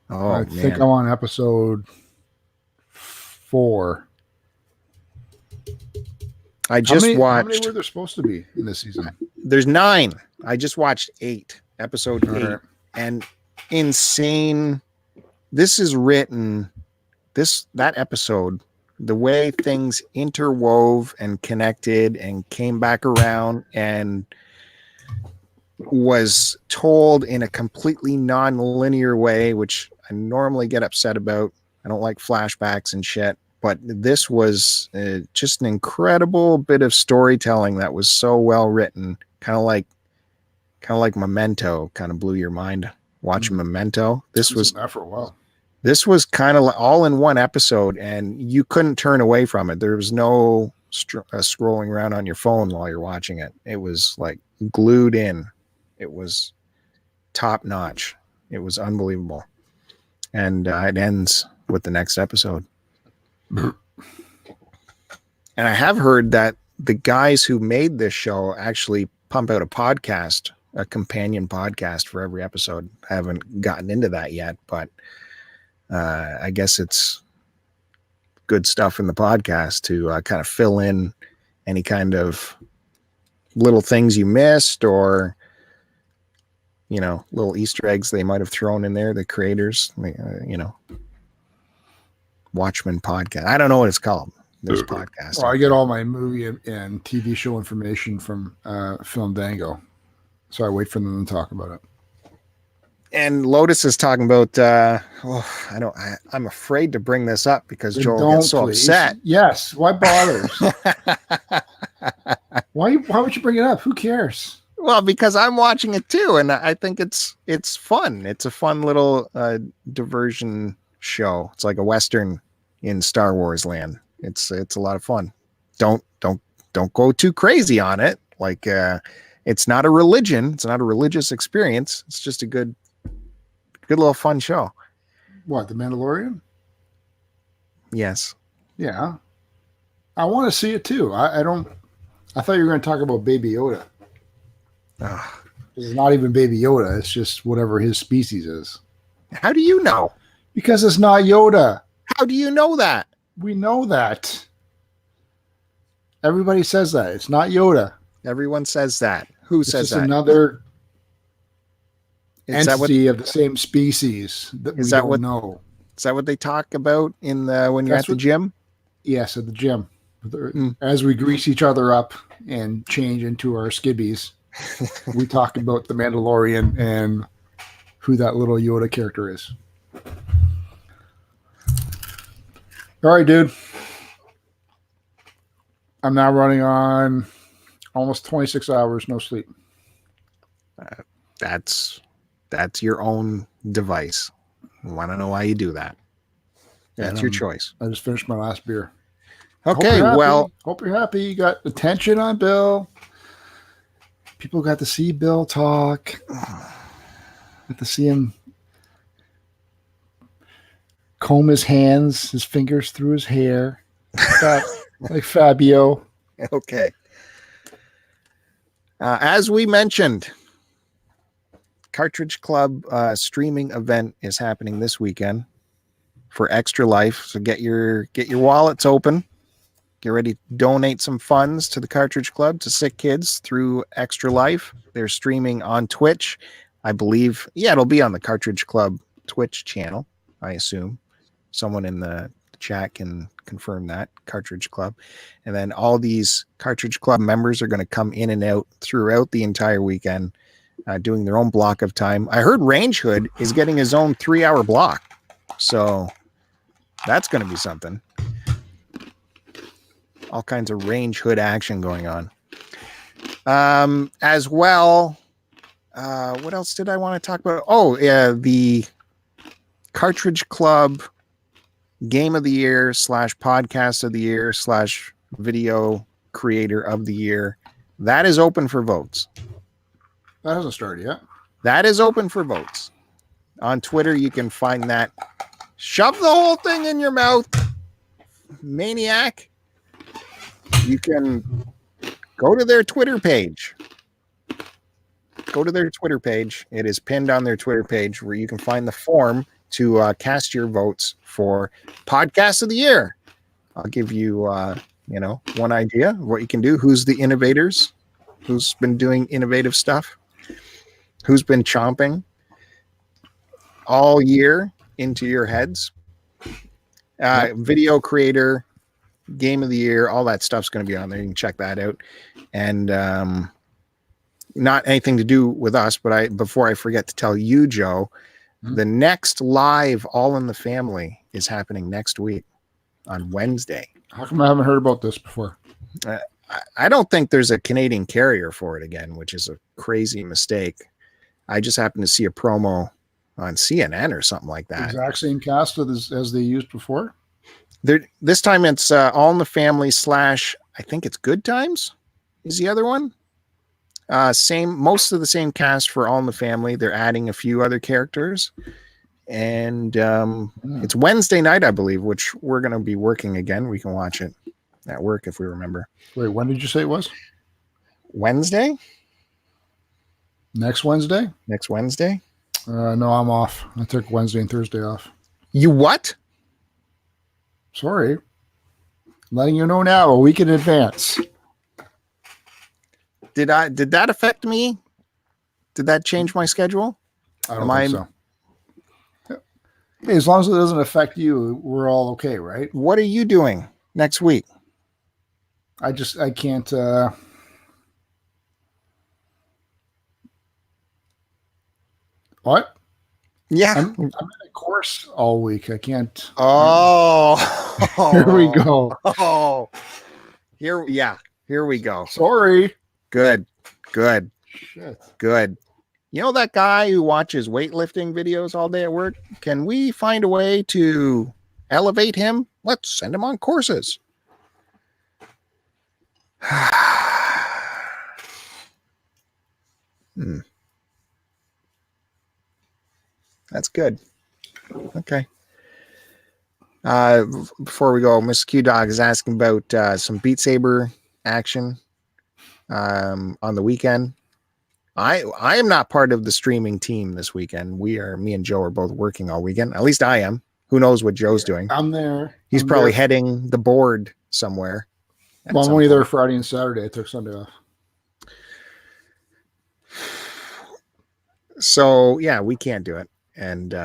Oh, I think I'm on episode 4. I just watched. How many were there supposed to be in this season? There's 9. I just watched 8. Episode 8. Right. And insane. This is written. That episode, the way things interwove and connected and came back around, and was told in a completely non-linear way, which I normally get upset about. I don't like flashbacks and shit, but this was just an incredible bit of storytelling that was so well written. Kind of like Memento. Kind of blew your mind watching Memento. This was that for a while. This was kind of all in one episode, and you couldn't turn away from it. There was no scrolling around on your phone while you're watching it. It was like glued in. It was top notch. It was unbelievable. And it ends with the next episode. And I have heard that the guys who made this show actually pump out a podcast, a companion podcast for every episode. I haven't gotten into that yet, but I guess it's good stuff in the podcast to kind of fill in any kind of little things you missed, or little Easter eggs they might have thrown in there, the creators, Watchmen podcast. I don't know what it's called. There's a podcast. Well, I get all my movie and TV show information from Film Dango, so I wait for them to talk about it. And Lotus is talking about. I'm afraid to bring this up because Joel gets so upset. Yes. Why bother? Why would you bring it up? Who cares? Well, because I'm watching it too, and I think it's fun. It's a fun little diversion show. It's like a Western in Star Wars land. It's a lot of fun. Don't go too crazy on it. Like it's not a religion. It's not a religious experience. It's just a good little fun show. What, The Mandalorian? Yes. Yeah. I want to see it too. I thought you were going to talk about Baby Yoda. It's not even Baby Yoda. It's just whatever his species is. How do you know? Because it's not Yoda. How do you know that? We know that. Everybody says that. It's not Yoda. Everyone says that. Who says that? Another Is entity of the same species that we don't know. Is that what they talk about in when you're at the gym? Yes, at the gym. As we grease each other up and change into our skibbies, we talk about the Mandalorian and who that little Yoda character is. All right, dude. I'm now running on almost 26 hours, no sleep. That's your own device. I want to know why you do that. That's your choice. I just finished my last beer. Okay, hope you're happy. You got attention on Bill. People got to see Bill talk. Got to see him comb his hands, his fingers through his hair. Like Fabio. Okay. As we mentioned, Cartridge Club streaming event is happening this weekend for Extra Life. So get your wallets open. Get ready to donate some funds to the Cartridge Club, to sick kids through Extra Life. They're streaming on Twitch. I believe, it'll be on the Cartridge Club Twitch channel, I assume. Someone in the chat can confirm that, Cartridge Club. And then all these Cartridge Club members are going to come in and out throughout the entire weekend, doing their own block of time. I heard Range Hood is getting his own 3-hour block. So that's going to be something. All kinds of Range Hood action going on. As well, what else did I want to talk about? Oh, yeah, the Cartridge Club Game of the Year / Podcast of the Year / Video Creator of the Year. That is open for votes. That hasn't started yet. That is open for votes. On Twitter, you can find that. Shove the whole thing in your mouth, maniac. You can go to their Twitter page. It is pinned on their Twitter page where you can find the form to cast your votes for Podcast of the Year. I'll give you, one idea of what you can do. Who's the innovators? Who's been doing innovative stuff? Who's been chomping all year into your heads? Video creator, Game of the Year, all that stuff's going to be on there. You can check that out. And not anything to do with us, but before I forget to tell you, Joe, the next live All in the Family is happening next week on Wednesday. How come I haven't heard about this before? I don't think there's a Canadian carrier for it again, which is a crazy mistake. I just happened to see a promo on CNN or something like that. Exact same cast as they used before? This time it's All in the Family / I think it's Good Times is the other one. Most of the same cast for All in the Family. They're adding a few other characters. And it's Wednesday night, I believe, which we're going to be working again. We can watch it at work if we remember. Wait, when did you say it was? Wednesday? Next Wednesday? Next Wednesday? No, I'm off. I took Wednesday and Thursday off. You what? Sorry. I'm letting you know now, a week in advance. Did that affect me? Did that change my schedule? I don't think so. Hey, as long as it doesn't affect you, we're all okay, right? What are you doing next week? I can't. What? Yeah. I'm in a course all week. I can't. Oh. Here we go. Oh. Here we go. Sorry. Good. Shit. Good. You know that guy who watches weightlifting videos all day at work? Can we find a way to elevate him? Let's send him on courses. That's good. Okay. Before we go, Miss Q Dog is asking about some Beat Saber action on the weekend. I am not part of the streaming team this weekend. Me and Joe are both working all weekend. At least I am. Who knows what Joe's doing? I'm there. He's probably heading the board somewhere. Well, I'm only there Friday and Saturday. I took Sunday off. So yeah, we can't do it. And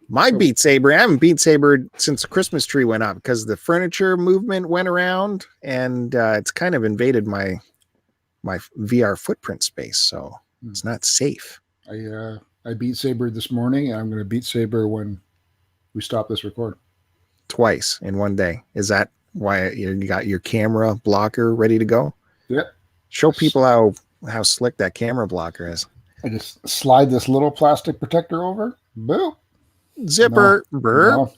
my Beat Saber, I haven't Beat Sabered since the Christmas tree went up because the furniture movement went around and it's kind of invaded my VR footprint space. So it's not safe. I Beat Sabered this morning, and I'm going to Beat Saber when we stop this record. Twice in one day. Is that why you got your camera blocker ready to go? Yep. Show people how slick that camera blocker is. I just slide this little plastic protector over. Boom. Zipper. No.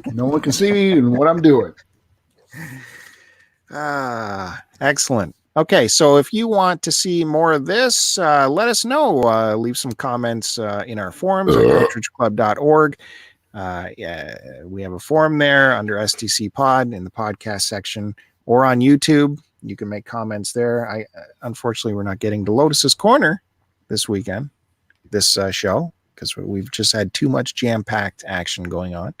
No one can see me and what I'm doing. Excellent. Okay, so if you want to see more of this, let us know. Leave some comments in our forums at cartridgeclub.org. We have a forum there under STCPod in the podcast section or on YouTube. You can make comments there. Unfortunately, we're not getting to Lotus's Corner this weekend, this show, because we've just had too much jam-packed action going on.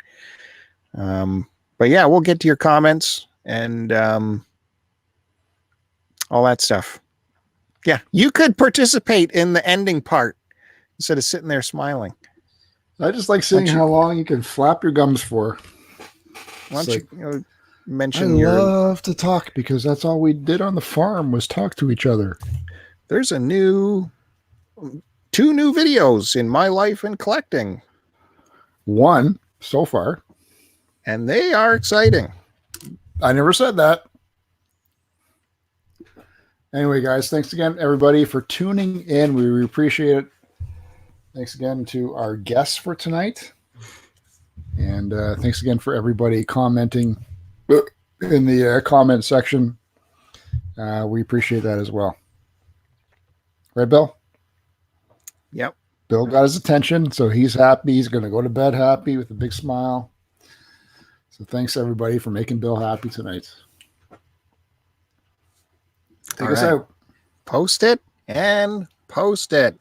But yeah, we'll get to your comments and all that stuff. Yeah, you could participate in the ending part instead of sitting there smiling. I just like seeing how long you can flap your gums for. Why don't you mention I love to talk because that's all we did on the farm was talk to each other. There's two new videos in my life and collecting. One so far. And they are exciting. I never said that. Anyway, guys, thanks again, everybody, for tuning in. We really appreciate it. Thanks again to our guests for tonight. And thanks again for everybody commenting in the comment section. We appreciate that as well. Right, Bill? Yep. Bill got his attention, so he's happy. He's going to go to bed happy with a big smile. So thanks, everybody, for making Bill happy tonight. Take us out. Post it and post it.